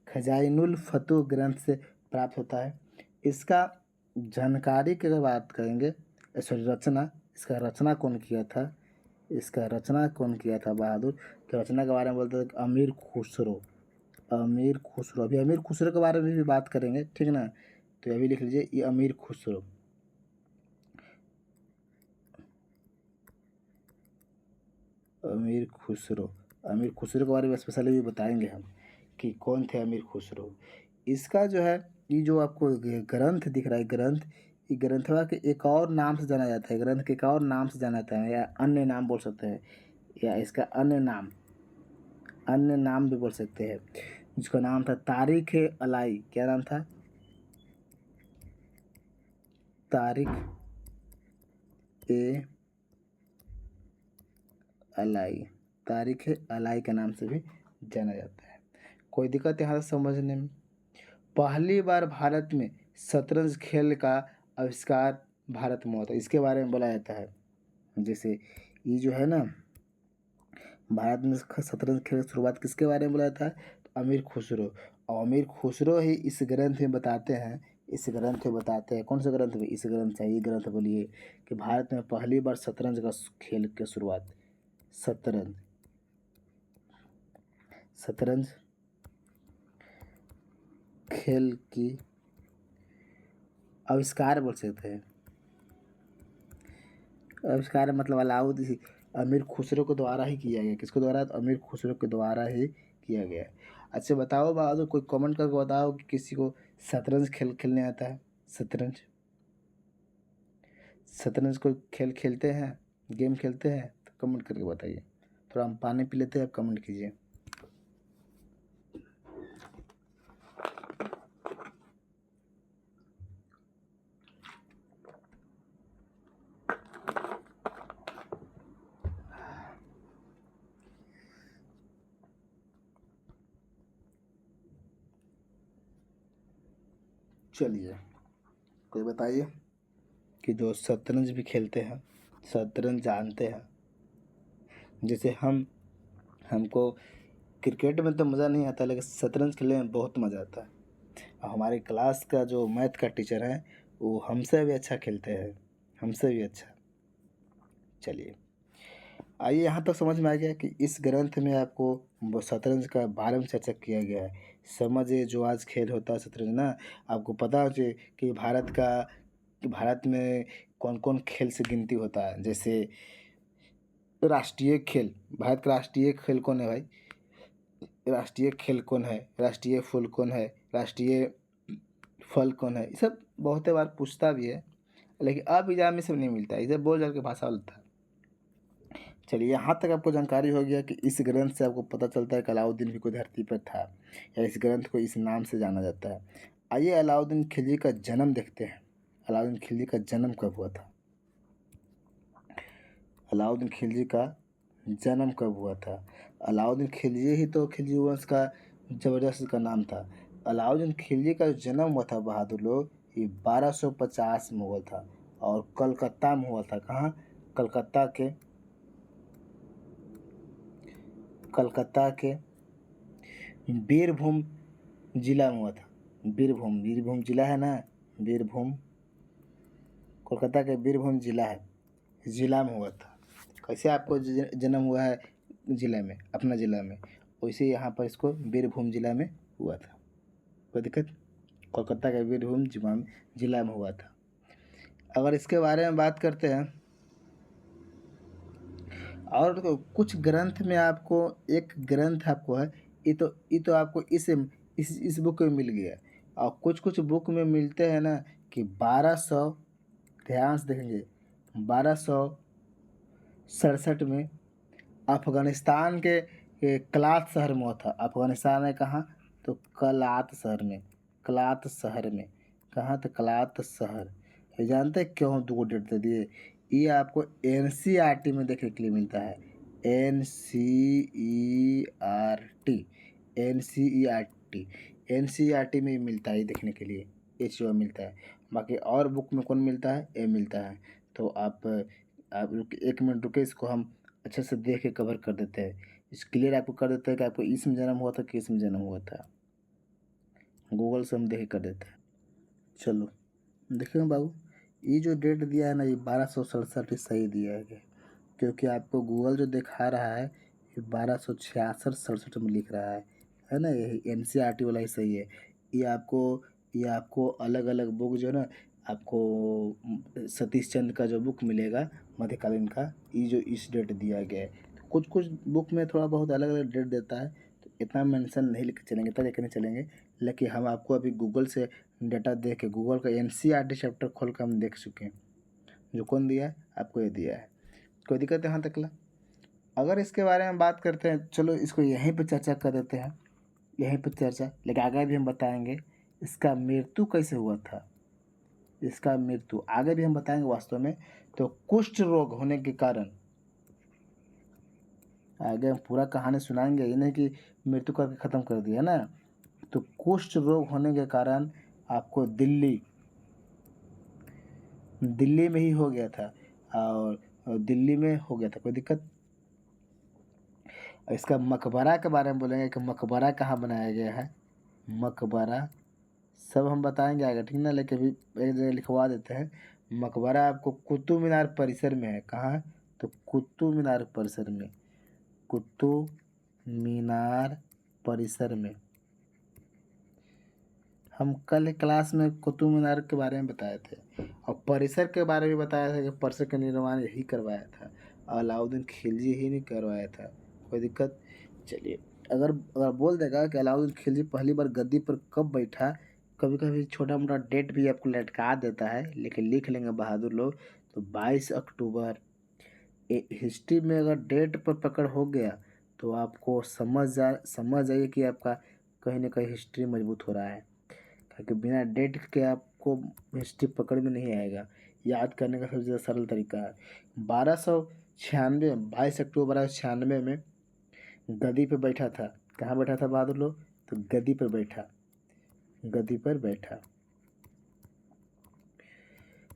खजाइनुल फतुह ग्रंथ से प्राप्त होता है। इसका जानकारी की अगर बात करेंगे, सॉरी रचना, इसका रचना कौन किया था, इसका रचना कौन किया था बहादुर, तो रचना के बारे में बोलते हैं अमीर खुसरो। अमीर खुसरो, अभी अमीर खुसरो के बारे में भी बात करेंगे, ठीक ना। तो अभी लिख लीजिए ये अमीर खुसरो। अमीर खुसरो, अमीर खुसरो के बारे में स्पेशली भी बताएंगे हम कि कौन थे अमीर खुसरो। इसका जो है, ये जो आपको ग्रंथ दिख रहा है, ग्रंथ, ये ग्रंथवा के एक और नाम से जाना जाता है, ग्रंथ के एक और नाम से जाना जाता है, या अन्य नाम बोल सकते हैं, या इसका अन्य नाम भी बोल सकते हैं, जिसका नाम था तारीख अलाई। क्या नाम था? तारीख ए अलाई, तारीख अलाई के नाम से भी जाना जाता है। कोई दिक्कत यहाँ से समझने में? पहली बार भारत में शतरंज खेल का आविष्कार भारत में होता है, इसके बारे में बोला जाता है। जैसे ये जो है ना, भारत में शतरंज खेल की शुरुआत किसके बारे में बोला जाता है, तो अमीर खुसरो। और अमीर खुसरो ही इस ग्रंथ में बताते हैं, इस ग्रंथ में बताते हैं, कौन सा ग्रंथ में, इस ग्रंथ से, ये ग्रंथ बोलिए, कि भारत में पहली बार शतरंज का खेल की शुरुआत, शतरंज खेल की आविष्कार बोल सकते हैं। आविष्कार मतलब अलाउद्दीन अमीर खुसरो के द्वारा ही किया गया। किसके द्वारा? तो अमीर खुसरो के द्वारा ही किया गया। अच्छा बताओ बहादुर, कोई कमेंट करके बताओ कि किसी को शतरंज खेलने आता है। शतरंज कोई खेल खेलते हैं, गेम खेलते हैं, तो कमेंट करके बताइए। थोड़ा हम पानी पी लेते हैं, आप कमेंट कीजिए। चलिए कोई बताइए कि जो शतरंज भी खेलते हैं, शतरंज जानते हैं, जैसे हमको क्रिकेट में तो मज़ा नहीं आता, लेकिन शतरंज खेलने में बहुत मज़ा आता है। और हमारे क्लास का जो मैथ का टीचर है, वो हमसे भी अच्छा खेलते हैं, हमसे भी अच्छा। चलिए आइए यहाँ तक समझ में आ गया कि इस ग्रंथ में आपको वो शतरंज का बारे में चर्चा किया गया है। समझिए जो आज खेल होता है शतरंज ना, आपको पता हो चाहिए कि भारत में कौन-कौन खेल से गिनती होता है। जैसे राष्ट्रीय खेल, भारत का राष्ट्रीय खेल कौन है भाई? राष्ट्रीय खेल कौन है? राष्ट्रीय फूल कौन है? राष्ट्रीय फल कौन है? ये सब बहुते बार पूछता भी है, लेकिन अब एग्जाम में सब नहीं मिलता है, इसे बोल-चाल के भाषा होता है। चलिए यहाँ तक आपको जानकारी हो गया कि इस ग्रंथ से आपको पता चलता है कि अलाउद्दीन भी कोई धरती पर था, या इस ग्रंथ को इस नाम से जाना जाता है। आइए अलाउद्दीन खिलजी का जन्म देखते हैं। अलाउद्दीन खिलजी का जन्म कब हुआ था? अलाउद्दीन खिलजी का जन्म कब हुआ था? अलाउद्दीन खिलजी ही तो खिलजी वंश का ज़बरदस्त का नाम था। अलाउद्दीन खिलजी का जो जन्म हुआ था बहादुर लोग, ये 1250 में हुआ था और कलकत्ता में हुआ था। कहाँ? कलकत्ता के बीरभूम जिला में हुआ था। बीरभूम जिला है ना, बीरभूम, कोलकाता के बीरभूम जिला है, जिला में हुआ था। कैसे आपको जन्म हुआ है जिला में, अपना जिला में, वैसे यहाँ पर इसको बीरभूम जिला में हुआ था। कोई दिक्कत? कोलकाता के बीरभूम जिला में हुआ था। अगर इसके बारे में बात करते हैं, और तो कुछ ग्रंथ में आपको एक ग्रंथ आपको है, ये तो आपको इस बुक में मिल गया। और कुछ बुक में मिलते हैं ना कि 1200, ध्यान से देखेंगे, 1267 में अफ़गानिस्तान के कलात शहर में हुआ था। अफ़गानिस्तान में कहाँ? तो कलात शहर में, कलात शहर में। कहाँ? तो कलात शहर। ये जानते हैं क्यों 2 डेट दे दिए? ये आपको एनसीईआरटी में देखने के लिए मिलता है। एनसीईआरटी, एनसीईआरटी, एनसीईआरटी में मिलता है ये देखने के लिए, ये चीज़ मिलता है। बाकी और बुक में कौन मिलता है? ये मिलता है। तो आप रुकिए, 1 मिनट रुकिए, इसको हम अच्छे से देख के कवर कर देते हैं। इस क्लियर आपको कर देते हैं कि आपको इसमें जन्म हुआ था, किस में जन्म हुआ था। गूगल से हम देख के कर देते हैं। चलो देखिए बाबू, ये जो डेट दिया है ना, ये 1267 सही दिया है, क्योंकि आपको गूगल जो दिखा रहा है ये 1266-67 में लिख रहा है ना, यही एनसीईआरटी वाला ही सही है। ये आपको अलग अलग बुक जो है ना, आपको सतीश चंद्र का जो बुक मिलेगा मध्यकालीन का, ये जो इस डेट दिया गया है। कुछ कुछ बुक में थोड़ा बहुत अलग अलग डेट देता है, तो इतना मेंशन नहीं लिख चलेंगे, इतना लेकर नहीं चलेंगे। लेकिन हम आपको अभी गूगल से डाटा दे के, गूगल का एनसीईआरटी चैप्टर खोल कर हम देख चुके हैं। जो कौन दिया है? आपको ये दिया है। कोई दिक्कत है यहाँ तक ला? अगर इसके बारे में बात करते हैं, चलो इसको यहीं पे चर्चा कर देते हैं, यहीं पे चर्चा, लेकिन आगे भी हम बताएंगे इसका मृत्यु कैसे हुआ था। इसका मृत्यु आगे भी हम बताएंगे वास्तव में। तो कुष्ठ रोग होने के कारण, आगे हम पूरा कहानी सुनाएंगे, ये नहीं कि मृत्यु करके ख़त्म कर दिया ना। तो कुष्ठ रोग होने के कारण आपको दिल्ली में ही हो गया था, और दिल्ली में हो गया था। कोई दिक्कत? इसका मकबरा के बारे में बोलेंगे कि मकबरा कहाँ बनाया गया है, मकबरा सब हम बताएंगे आगे, ठीक ना। लेकिन अभी एक जगह लिखवा देते हैं। मकबरा आपको कुतुब मीनार परिसर में है। कहाँ है? तो कुतुब मीनार परिसर में, कुतुब मीनार परिसर में। हम कल क्लास में कुतुब मीनार के बारे में बताए थे, और परिसर के बारे में बताया था कि परिसर का निर्माण यही करवाया था, अलाउद्दीन खिलजी ही नहीं करवाया था। कोई दिक्कत? चलिए, अगर अगर बोल देगा कि अलाउद्दीन खिलजी पहली बार गद्दी पर कब बैठा, कभी कभी छोटा मोटा डेट भी आपको लटका देता है, लेकिन लिख लेंगे बहादुर लोग। तो 22 अक्टूबर। हिस्ट्री में अगर डेट पर पकड़ हो गया तो आपको समझ जाइए कि आपका कहीं ना कहीं हिस्ट्री मजबूत हो रहा है, क्योंकि बिना डेट के आपको हिस्ट्री पकड़ में नहीं आएगा। याद करने का सबसे ज़्यादा सरल तरीका है 1296, 22 अक्टूबर 1296 में गद्दी पर बैठा था। कहाँ बैठा था बहादुर लोग? तो गद्दी पर बैठा, गद्दी पर बैठा।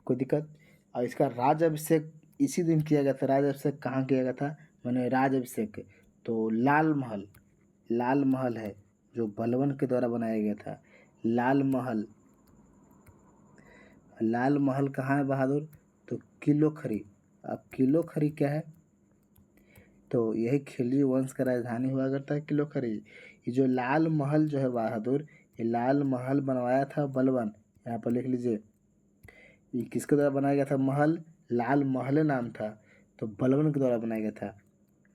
कोई दिक्कत? और इसका राज अभिषेक इसी दिन किया गया था। राज अभिषेक कहाँ किया गया था? मैंने राज अभिषेक, तो लाल महल, लाल महल है जो बलबन के द्वारा बनाया गया था। लाल महल, लाल महल कहाँ है बहादुर? तो किलो खरी। अब किलो खरी क्या है? तो यही खिलजी वंश का राजधानी हुआ करता है किलोखरी। ये जो लाल महल जो है बहादुर, ये लाल महल बनवाया था बलबन। यहाँ पर लिख लीजिए, ये किसके द्वारा बनाया गया था महल? लाल महल नाम था, तो बलबन के द्वारा बनाया गया था।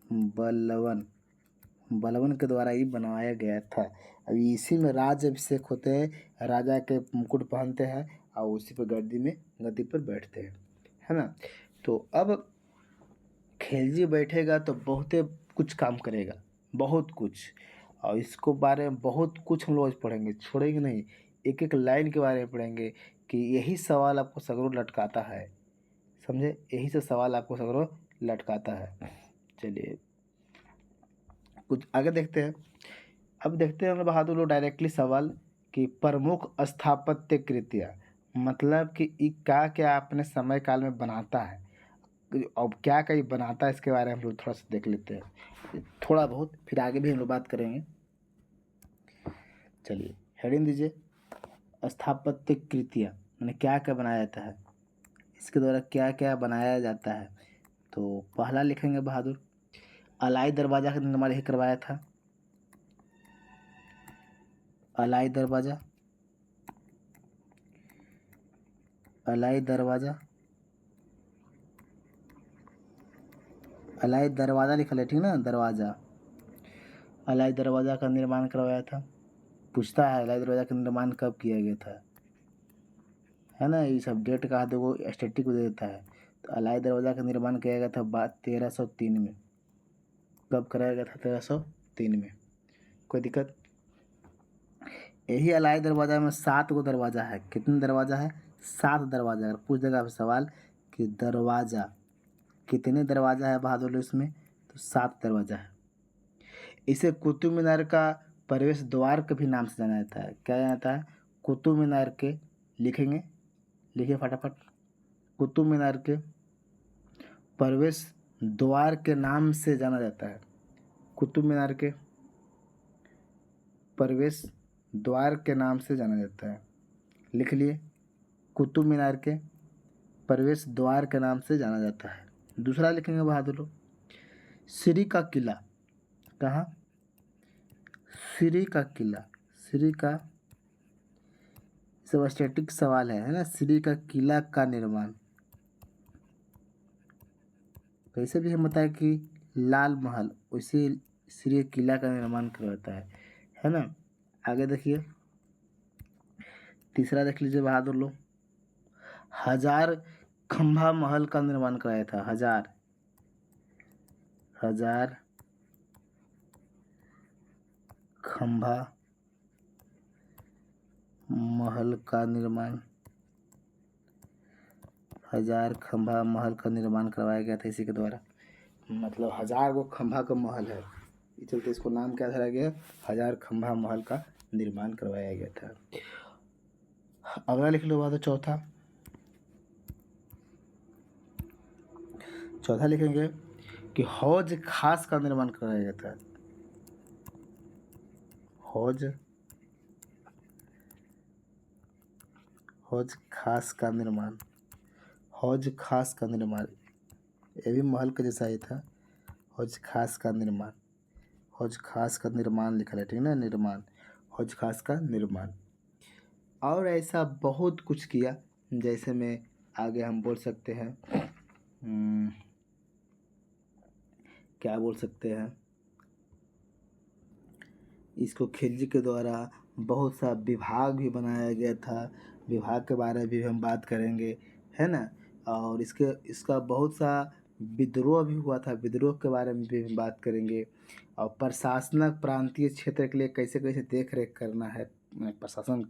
बलबन, बलबन के द्वारा ही बनवाया गया था। अभी इसी में राज्याभिषेक होते हैं, राजा के मुकुट पहनते हैं और उसी पर गद्दी पर बैठते हैं, है ना। तो अब खिलजी बैठेगा तो बहुत कुछ काम करेगा, बहुत कुछ, और इसको बारे में बहुत कुछ हम लोग आज पढ़ेंगे, छोड़ेंगे नहीं। एक एक लाइन के बारे में पढ़ेंगे कि यही सवाल आपको सगरों लटकाता है, समझे, यही से सवाल आपको सगरों लटकाता है। चलिए कुछ आगे देखते हैं। अब देखते हैं बहादुर लोग डायरेक्टली सवाल कि प्रमुख स्थापत्य कृतियाँ, मतलब कि ये क्या क्या अपने समय काल में बनाता है, अब क्या क्या ये बनाता है इसके बारे में हम लोग थोड़ा सा देख लेते हैं, थोड़ा बहुत, फिर आगे भी हम लोग बात करेंगे। चलिए हेडिंग दीजिए, स्थापत्य कृतियाँ मैंने क्या क्या बनाया जाता है, इसके द्वारा क्या क्या बनाया जाता है। तो पहला लिखेंगे बहादुर, अलाई दरवाज़ा का निर्माण यही करवाया था। अलाई दरवाज़ा, अलाई दरवाज़ा, अलाई दरवाज़ा लिखा है ठीक ना, दरवाज़ा, अलाई दरवाज़ा का निर्माण करवाया था। पूछता है अलाई दरवाज़ा का निर्माण कब किया गया था, है ना, ये सब डेट का देखो स्टैटिक को दे देता है। तो अलाई दरवाज़ा का निर्माण किया गया था 1303 में। कब कराया गया था? 1303 में। कोई दिक्कत? यही अलाई दरवाज़ा में 7 गो दरवाज़ा है। कितने दरवाज़ा है? 7 दरवाज़ा। अगर पूछ देगा आपसे सवाल कि दरवाज़ा कितने दरवाज़ा है बहादुर इसमें, तो 7 दरवाज़ा है। इसे कुतुब मीनार का प्रवेश द्वार के भी नाम से जाना जाता है। क्या जाना जाता है? कुतुब मीनार के, लिखेंगे, लिखिए फटाफट, कुतुब मीनार के प्रवेश द्वार के नाम से जाना जाता है। कुतुब मीनार के प्रवेश द्वार के नाम से जाना जाता है। लिख लिए, कुतुब मीनार के प्रवेश द्वार के नाम से जाना जाता है। दूसरा लिखेंगे बहादुर लोग, सिरी का किला। कहाँ? सिरी का किला, सिरी का, सब स्टैटिक सवाल है ना। सिरी का किला का निर्माण कैसे भी हम बताएं कि लाल महल, उसी सिरी किला का निर्माण करवाता है ना। आगे देखिए, तीसरा देख लीजिए बहादुर लोग, 1000 खंभा महल का निर्माण कराया था। 1000 खंभा महल का निर्माण, 1000 खंभा महल का निर्माण करवाया गया था इसी के द्वारा। मतलब 1000 गो खंभा का महल है, इस चलते इसको नाम क्या धरा गया? 1000 खंभा महल का निर्माण करवाया गया था। अगला लिख लो बात, चौथा लिखेंगे कि हौज खास का निर्माण कराया गया था। हौज खास का निर्माण, हौज खास का निर्माण, ये भी महल का जैसा ही था। हौज खास का निर्माण, हौज खास का निर्माण लिखा है ठीक ना, निर्माण, हौज खास का निर्माण। और ऐसा बहुत कुछ किया, जैसे में आगे हम बोल सकते हैं, क्या बोल सकते हैं, इसको खिलजी के द्वारा बहुत सा विभाग भी बनाया गया था। विभाग के बारे में भी हम बात करेंगे, है ना। और इसका बहुत सा विद्रोह भी हुआ था, विद्रोह के बारे में भी हम बात करेंगे। और प्रशासनिक प्रांतीय क्षेत्र के लिए कैसे कैसे देख रेख करना है, प्रशासन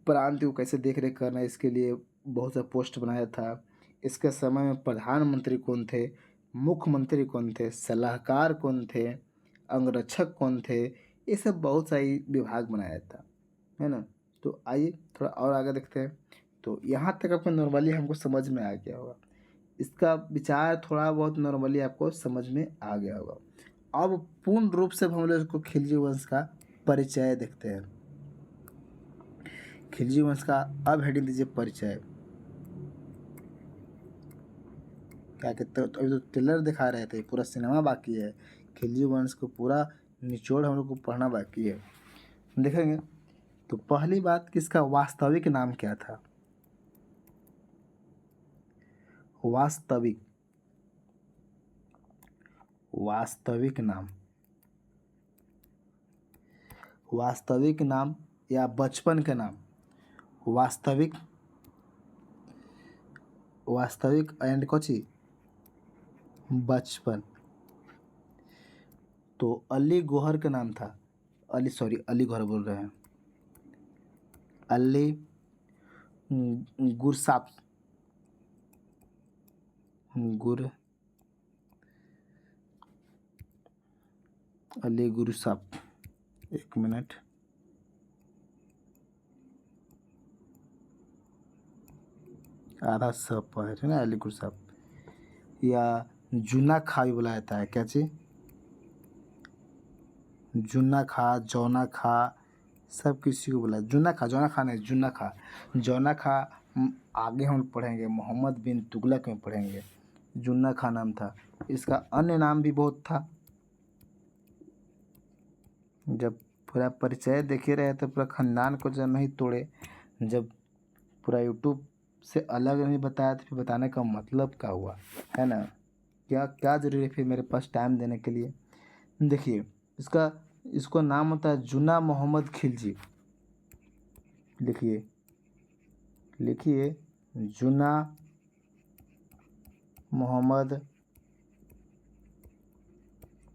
प्रांत को कैसे देख रेख करना है, इसके लिए बहुत सा पोस्ट बनाया था। इसके समय में प्रधानमंत्री कौन थे, मुख्यमंत्री कौन थे, सलाहकार कौन थे, अंगरक्षक कौन थे, ये सब बहुत सारी विभाग बनाया था, है ना। तो आइए थोड़ा और आगे देखते हैं। तो यहाँ तक आपको नॉर्मली हमको समझ में आ गया होगा, इसका विचार थोड़ा बहुत नॉर्मली आपको समझ में आ गया होगा। अब पूर्ण रूप से हम लोग इसको खिलजी वंश का परिचय देखते हैं। खिलजी वंश का अब हेडिंग दीजिए, परिचय। क्या कहते हो, तो अभी तो ट्रेलर दिखा रहे थे, पूरा सिनेमा बाकी है। खिलजी वंश को पूरा निचोड़ हम लोग को पढ़ना बाकी है, देखेंगे। तो पहली बात कि इसका वास्तविक नाम क्या था। वास्तविक वास्तविक नाम, वास्तविक नाम या बचपन का नाम। वास्तविक, वास्तविक एंड कोची बचपन। तो अली गौहर का नाम था, अली सॉरी अली गौहर बोल रहे हैं, अली गुरसाप, गुर अली गुरसाप, एक मिनट, आधा सब है ना, अली गुरसाप या जुन्ना खा भी बोला जाता है, क्या चीज, जुन्ना खा, जौना खा, सब किसी को बोला जुन्ना खा, जौना खा नहीं, जुन्ना खा। जौना खा आगे हम पढ़ेंगे, मोहम्मद बिन तुगलक में पढ़ेंगे। जुन्ना खा नाम था। इसका अन्य नाम भी बहुत था। जब पूरा परिचय देखे रहे तो पूरा खानदान को जब नहीं तोड़े, जब पूरा यूट्यूब से अलग नहीं बताया तो फिर बताने का मतलब क्या हुआ, है ना। क्या क्या ज़रूरी है फिर मेरे पास टाइम देने के लिए। देखिए इसको नाम होता है जुना मोहम्मद खिलजी। लिखिए लिखिए जुना मोहम्मद,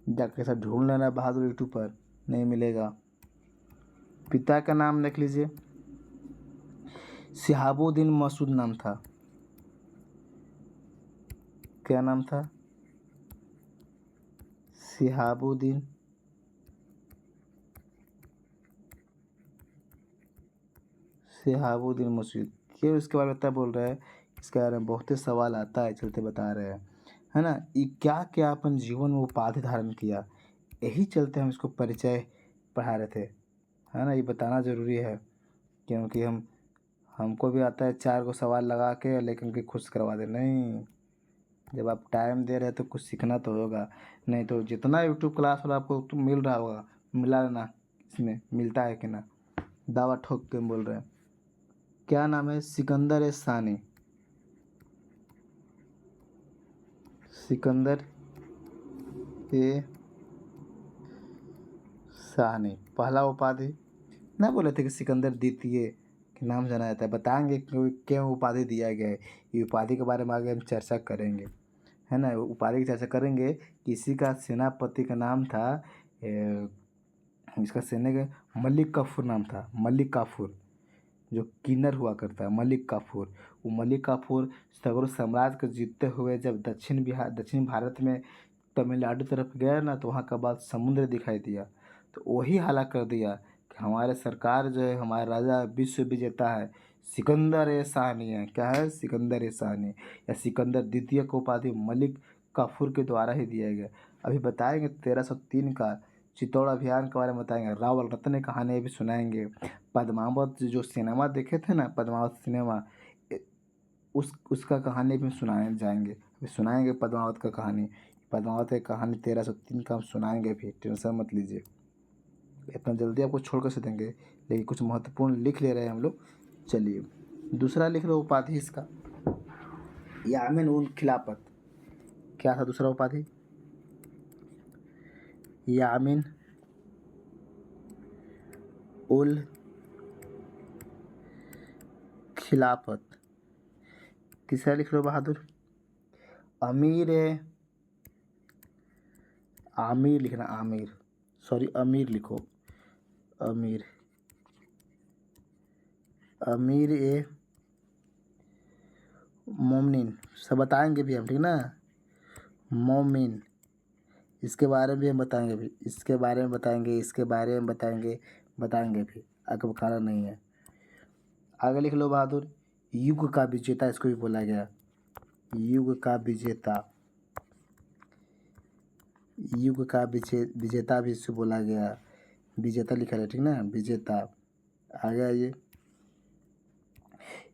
जाके सब ढूंढ लेना बहादुर यूट्यूब पर, नहीं मिलेगा। पिता का नाम देख लीजिए, शिहाबुद्दीन मसूद नाम था। क्या नाम था, शिहाबुद्दीन शिहाबुद्दीन मसूद। ये उसके बारे में बता बोल रहा है, इसके बारे में बहुत ही सवाल आता है, चलते बता रहे हैं, है ना। ये क्या क्या अपन जीवन में उपाधि धारण किया, यही चलते हम इसको परिचय पढ़ा रहे थे, है ना। ये बताना ज़रूरी है क्योंकि हमको भी आता है 4 को सवाल लगा के लेकिन कि खुश करवा दे, नहीं। जब आप टाइम दे रहे हैं तो कुछ सीखना तो होगा, नहीं तो जितना यूट्यूब क्लास वाला आपको तो मिल रहा होगा, मिला ना, इसमें मिलता है कि ना, दावा ठोक के बोल रहे हैं। क्या नाम है, सिकंदर ए सानी। सिकंदर ए सानी पहला उपाधि, ना बोले थे कि सिकंदर द्वितीय के नाम जाना जाता है, बताएंगे क्यों उपाधि दिया गया है। ये उपाधि के बारे में आगे हम चर्चा करेंगे, है ना। उपाधि की चर्चा करेंगे। किसी का सेनापति का नाम था इसका सेना का मलिक काफूर नाम था, मलिक काफूर, जो किन्नर हुआ करता है, मलिक काफूर। वो मलिक काफूर सगरों साम्राज्य को जीतते हुए जब दक्षिण भारत में तमिलनाडु तरफ गया ना, तो वहाँ का बाद समुद्र दिखाई दिया, तो वही हाला कर दिया कि हमारे सरकार जो है, हमारा राजा विश्व विजेता है, सिकंदर ए शाहनी है। क्या है, सिकंदर ए शाहनी या सिकंदर द्वितीय को उपाधि मलिक काफूर के द्वारा ही दिया गया। अभी बताएंगे 1303 का चित्तौड़ अभियान के बारे में बताएंगे, रावल रत्न कहानी भी सुनाएंगे। पद्मावत जो सिनेमा देखे थे ना, पद्मावत सिनेमा, उसका कहानी भी सुनाए जाएंगे, अभी सुनाएंगे पद्मावत का कहानी। पद्मावत की कहानी 1303 का हम सुनाएंगे भी, टेंशन मत लीजिए। इतना जल्दी आपको छोड़ कैसे देंगे, लेकिन कुछ महत्वपूर्ण लिख ले रहे हैं हम लोग। चलिए दूसरा लिख लो उपाधि इसका, यामिन उल खिलाफत। क्या था दूसरा उपाधि, यामिन उल खिलाफत। तीसरा लिख लो बहादुर, अमीर आमिर लिखना, आमिर सॉरी अमीर लिखो, अमीर अमीर ए मोमिन, सब बताएंगे भी हम, ठीक ना। मोमिन, इसके बारे में भी हम बताएंगे भी, इसके बारे में बताएंगे, इसके बारे में बताएंगे भी, आगे बखाना नहीं है। आगे लिख लो बहादुर, युग का विजेता इसको भी बोला गया, युग का विजेता, युग का विजेता भी इसको बोला गया, विजेता लिखा है, ठीक ना, विजेता। आगे आइए,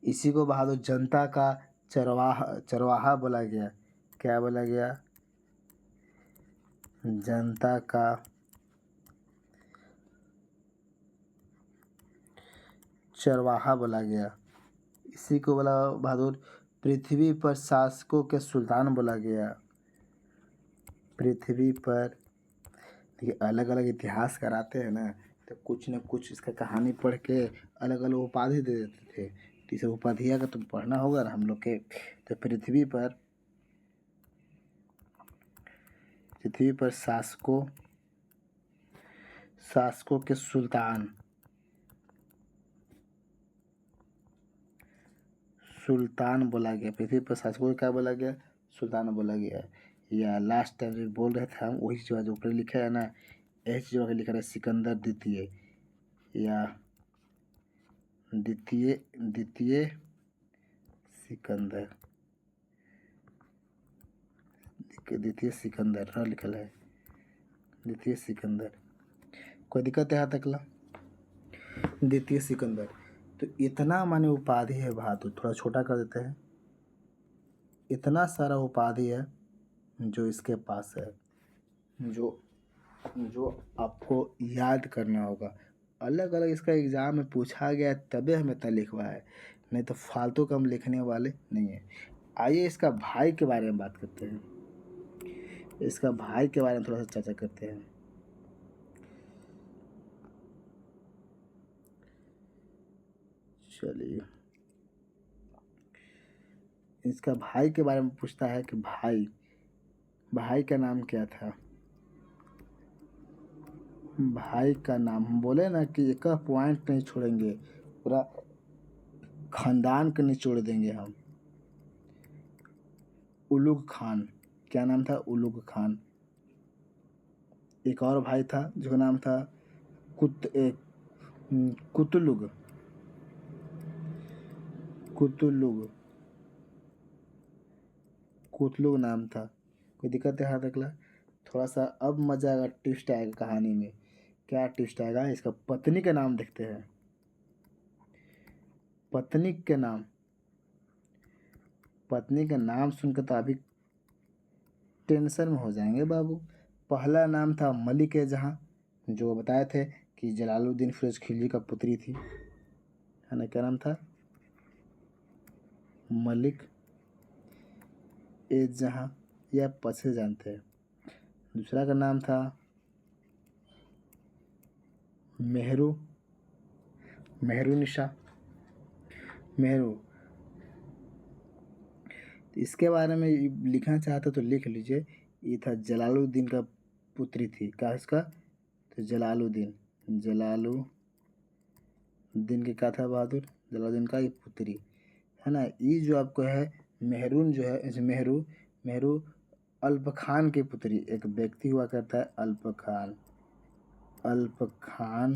इसी को बहादुर जनता का चरवाहा बोला गया। क्या बोला गया? जनता का चरवाहा बोला गया। इसी को बोला बहादुर पृथ्वी पर शासकों के सुल्तान बोला गया। पृथ्वी पर देखिए अलग अलग इतिहास कराते हैं ना, तो कुछ न कुछ इसका कहानी पढ़ के अलग अलग उपाधि दे देते थे। तो इसे उपाधियाँ का तुम पढ़ना होगा ना हम लोग के। तो पृथ्वी पर शासकों के सुल्तान बोला गया। पृथ्वी पर शासकों को क्या बोला गया? सुल्तान बोला गया। या लास्ट टाइम जो बोल रहे थे हम वही चीज़ जो ऊपर लिखा है ना, यही चीज़ लिखा है सिकंदर द्वितीय या द्वितीय सिकंदर लिखल है। द्वितीय सिकंदर। कोई दिक्कत है यहाँ तक ला? द्वितीय सिकंदर। तो इतना माने उपाधि है बहादुर, थोड़ा छोटा कर देते हैं। इतना सारा उपाधि है जो इसके पास है, जो आपको याद करना होगा। अलग अलग इसका एग्ज़ाम में पूछा गया तबे हमें इतना लिखवा है, नहीं तो फालतू का हम लिखने वाले नहीं है। आइए इसका भाई के बारे में बात करते हैं। इसका भाई के बारे में थोड़ा सा चर्चा करते हैं। चलिए इसका भाई के बारे में पूछता है कि भाई का नाम क्या था? भाई का नाम हम बोले ना कि एक पॉइंट नहीं छोड़ेंगे, पूरा खानदान को निचोड़ देंगे हम। उलुग खान। क्या नाम था? उलुग खान। एक और भाई था जिसका नाम था कुतलुग नाम था। कोई दिक्कत है यहाँ तक ला? थोड़ा सा अब मजा आएगा, ट्विस्ट आएगा कहानी में। क्या ट्विस्ट आएगा? इसका पत्नी का नाम देखते हैं। पत्नी का नाम सुनकर तो अभी टेंशन में हो जाएंगे बाबू। पहला नाम था मलिक जहाँ, जो बताए थे कि जलालुद्दीन फिरोज खिलजी का पुत्री थी, है ना? क्या नाम था? मलिक जहाँ, या पछे जानते हैं। दूसरा का नाम था मेहरुनिशा। इसके बारे में लिखना चाहते तो लिख लीजिए। ये था जलालुद्दीन का पुत्री थी। क्या इसका? तो जलालुद्दीन के क्या था बहादुर? जलालुद्दीन का ये पुत्री, है ना? ये जो आपको है मेहरून जो है, मेहरू अल्प खान की पुत्री। एक व्यक्ति हुआ करता है अल्प खान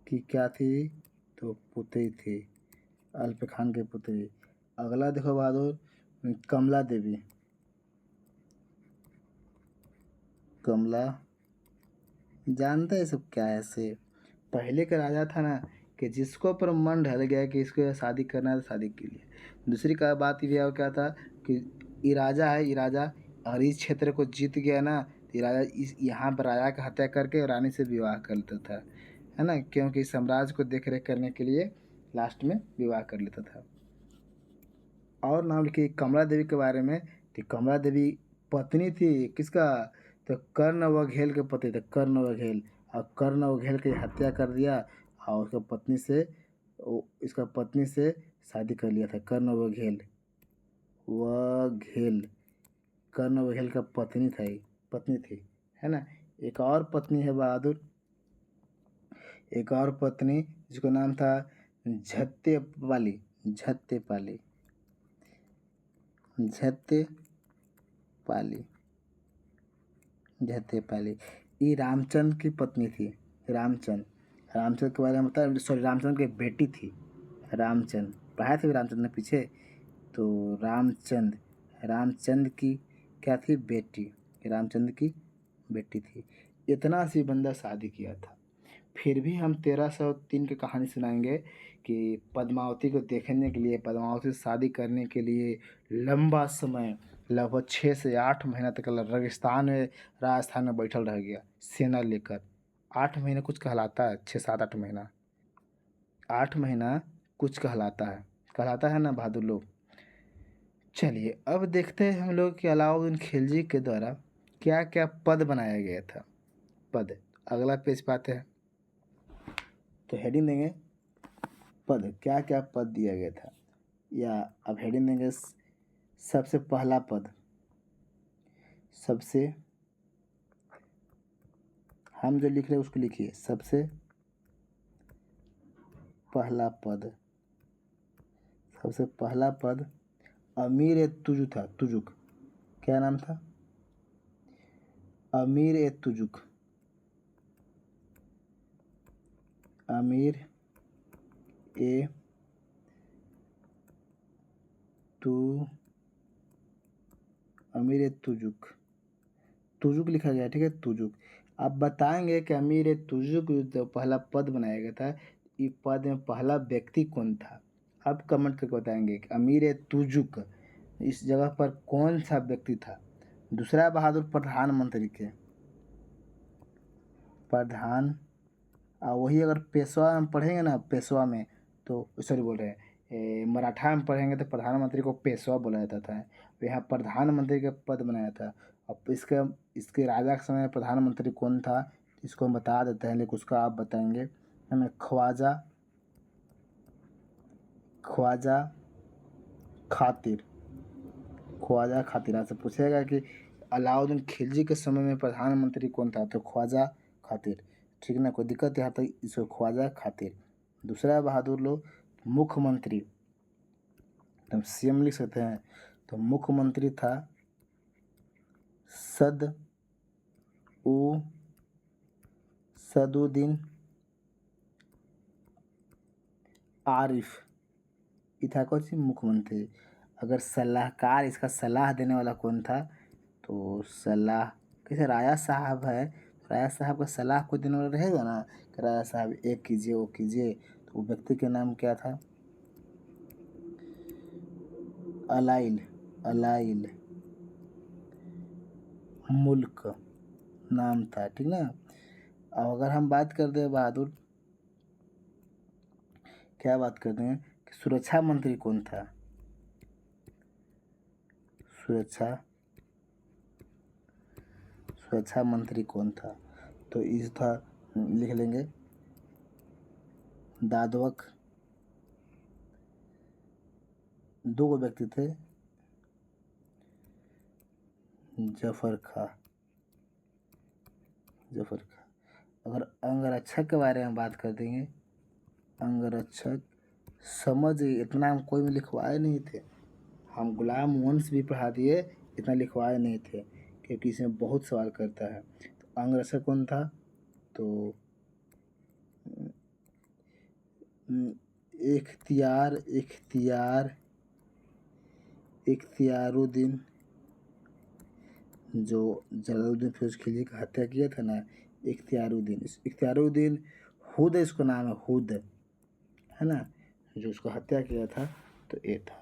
की क्या थी? तो पुत्री थी, अल्प खान की पुत्री। अगला देखो बहादुर, कमला देवी। जानते हैं सब क्या है? से पहले का राजा था ना कि जिसको पर मन ढल गया कि इसको शादी करना है तो शादी के लिए। दूसरी का बात ये क्या था कि ये राजा अगर इस क्षेत्र को जीत गया ना, तो ये राजा यहाँ पर राजा का हत्या करके रानी से विवाह कर लेता था, है ना? क्योंकि साम्राज्य को देख रेख करने के लिए लास्ट में विवाह कर लेता था। और नाम लिखिए कमला देवी के बारे में। तो कमला देवी पत्नी थी किसका? तो कर्ण वघेल के पति थे, कर्ण वघेल। और कर्ण वघेल की हत्या कर दिया और इसका पत्नी से शादी कर लिया था। कर्ण वघेल कर्ण वघेल का पत्नी थी, है ना? एक और पत्नी है बहादुर, एक और पत्नी जिसका नाम था झत्तेपाली। ये रामचंद्र की पत्नी थी। रामचंद्र के बारे में बता, सॉरी रामचंद्र की बेटी थी। रामचंद्र पढ़ाया थे रामचंद्र ने पीछे। तो रामचंद्र की क्या थी? बेटी। रामचंद्र की बेटी थी। इतना सी बंदा शादी किया था। फिर भी हम 1303 की कहानी सुनाएंगे कि पद्मावती को देखने के लिए, पद्मावती से शादी करने के लिए लंबा समय, लगभग 6 से 8 महीना तक रेगिस्तान में, राजस्थान में बैठल रह गया सेना लेकर। 8 महीने कुछ कहलाता है, 6 7 8 महीना, 8 महीना कुछ कहलाता है ना बहादुर लोग। चलिए अब देखते हैं हम लोग कि अलाउद्दीन खिलजी के द्वारा क्या क्या पद बनाया गया था। पद, अगला पेज पाते हैं तो हेडिंग देंगे पद, क्या क्या पद दिया गया था, या अब हेडिंग देंगे सबसे पहला पद। सबसे, हम जो लिख रहे हैं उसको लिखिए, सबसे पहला पद। सबसे पहला पद अमीर ए तुजुक था। तुजुक, क्या नाम था? अमीर ए तुजुक। अमीर ए तुजुक, तुजुक लिखा गया, ठीक है, तुजुक। आप बताएंगे कि अमीर ए तुजुक जो पहला पद बनाया गया था, इस पद में पहला व्यक्ति कौन था। अब कमेंट करके बताएंगे कि अमीर ए तुजुक इस जगह पर कौन सा व्यक्ति था। दूसरा बहादुर प्रधानमंत्री के, प्रधान, वही अगर पेशवा में पढ़ेंगे ना, पेशवा में तो सॉरी बोल रहे हैं, मराठा में पढ़ेंगे तो प्रधानमंत्री को पेशवा बोला जाता था। तो यहाँ प्रधानमंत्री का पद बनाया था। अब इसके राजा के समय प्रधानमंत्री कौन था इसको हम बता देते हैं, लेकिन उसका आप बताएंगे। हमें ख्वाजा खातिर, ख्वाजा खातिर आपसे पूछेगा कि अलाउद्दीन खिलजी के समय में प्रधानमंत्री कौन था, तो ख्वाजा खातिर, ठीक ना, कोई दिक्कत यहाँ तक, इसको ख्वाजा खातिर। दूसरा बहादुर लोग मुख्यमंत्री, हम सीएम लिख सकते हैं, तो मुख्यमंत्री था सदुद्दीन आरिफ, ये था कौन सी मुख्यमंत्री। अगर सलाहकार, इसका सलाह देने वाला कौन था, तो सलाह कैसे, राजा साहब है, राजा साहब का सलाह कोई देने वाला रहेगा ना, कि राजा साहब ये कीजिए वो कीजिए, तो वो व्यक्ति का नाम क्या था, अलाइल मुल्क नाम था, ठीक ना। अब अगर हम बात करते हैं बहादुर, क्या बात करते हैं कि सुरक्षा मंत्री कौन था, सुरक्षा मंत्री कौन था, तो इस था, लिख लेंगे दादवक। दो व्यक्ति थे, जफर खां। अगर अंगरक्षक के बारे में बात कर देंगे, अंगरक्षक, समझ इतना हम कोई में लिखवाए नहीं थे, हम गुलाम वंश भी पढ़ा दिए, इतना लिखवाए नहीं थे, क्योंकि इसमें बहुत सवाल करता है। तो अंगरक्षक कौन था, तो इख्तियारुद्दीन, जो जलालुद्दीन फिरोज खिलजी का हत्या किया था ना, इख्तियारुद्दीन हुद, इसको नाम है हुद, है ना, जो उसको हत्या किया था, तो ये था।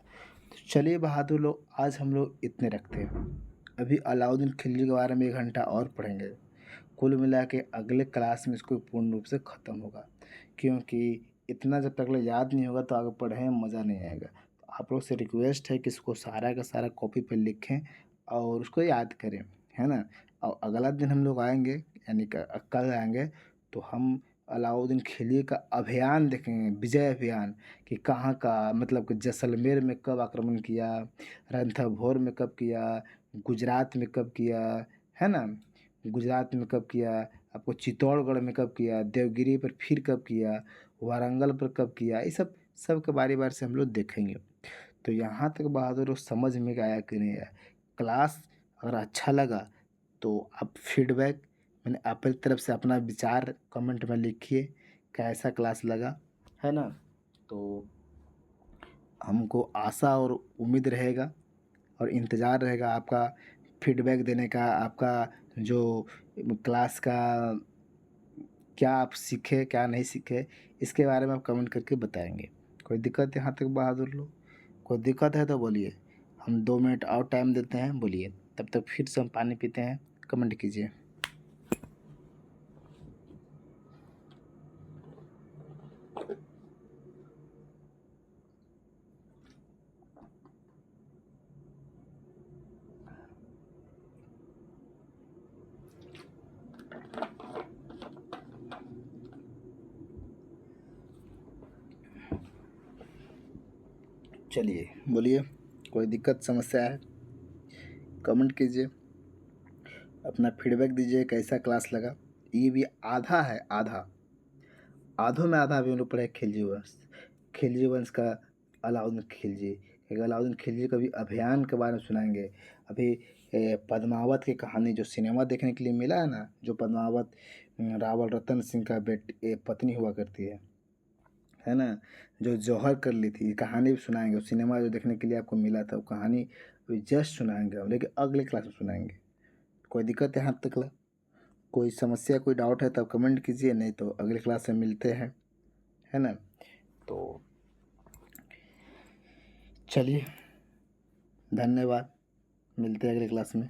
तो चलिए बहादुर लोग, आज हम लोग इतने रखते हैं। अभी अलाउद्दीन खिलजी के बारे में 1 घंटा और पढ़ेंगे। कुल मिला के अगले क्लास में इसको पूर्ण रूप से ख़त्म होगा, क्योंकि इतना जब तक याद नहीं होगा तो आगे पढ़ने में मज़ा नहीं आएगा। तो आप लोग से रिक्वेस्ट है कि इसको सारा का सारा कॉपी पर लिखें और उसको याद करें, है ना। और अगला दिन हम लोग आएंगे, यानी कल आएंगे, तो हम अलाउद्दीन खिलजी का अभियान देखेंगे, विजय अभियान, कि कहाँ का, मतलब कि जैसलमेर में कब आक्रमण किया, रणथंभौर में कब किया, गुजरात में कब किया, है ना, गुजरात में कब किया, आपको चित्तौड़गढ़ में कब किया, देवगिरी पर फिर कब किया, वारंगल पर कब किया, ये सब के बारे बारे से हम लोग देखेंगे। तो यहाँ तक बहादुर समझ में आया कि नहीं आया। क्लास अगर अच्छा लगा तो आप फीडबैक, मैंने अपनी तरफ से अपना विचार कमेंट में लिखिए, कैसा क्लास लगा, है ना। तो हमको आशा और उम्मीद रहेगा और इंतज़ार रहेगा आपका फीडबैक देने का, आपका जो क्लास का क्या आप सीखे क्या नहीं सीखे, इसके बारे में आप कमेंट करके बताएंगे। कोई दिक्कत है यहाँ तक बहादुर लोग? कोई दिक्कत है तो बोलिए, हम 2 मिनट और टाइम देते हैं, बोलिए। तब तक फिर से हम पानी पीते हैं, कमेंट कीजिए। चलिए बोलिए, कोई दिक्कत समस्या है, कमेंट कीजिए, अपना फीडबैक दीजिए, कैसा क्लास लगा। ये भी आधा है, आधा आधों में आधा भी हम लोग पढ़े खिलजी वंश। खिलजी वंश का अलाउद्दीन खिलजी, एक अलाउद्दीन खिलजी का भी अभियान के बारे में सुनाएंगे। अभी पद्मावत की कहानी जो सिनेमा देखने के लिए मिला है ना, जो पद्मावत रावल रतन सिंह का पत्नी हुआ करती है ना, जो जौहर कर ली थी, कहानी भी सुनाएंगे। सिनेमा जो देखने के लिए आपको मिला था वो कहानी अभी जस्ट सुनाएंगे हम, लेकिन अगले क्लास में सुनाएंगे। कोई दिक्कत है यहाँ तक? कोई समस्या कोई डाउट है तो आप कमेंट कीजिए, नहीं तो अगले क्लास में मिलते हैं, है ना। तो चलिए, धन्यवाद, मिलते हैं अगले क्लास में।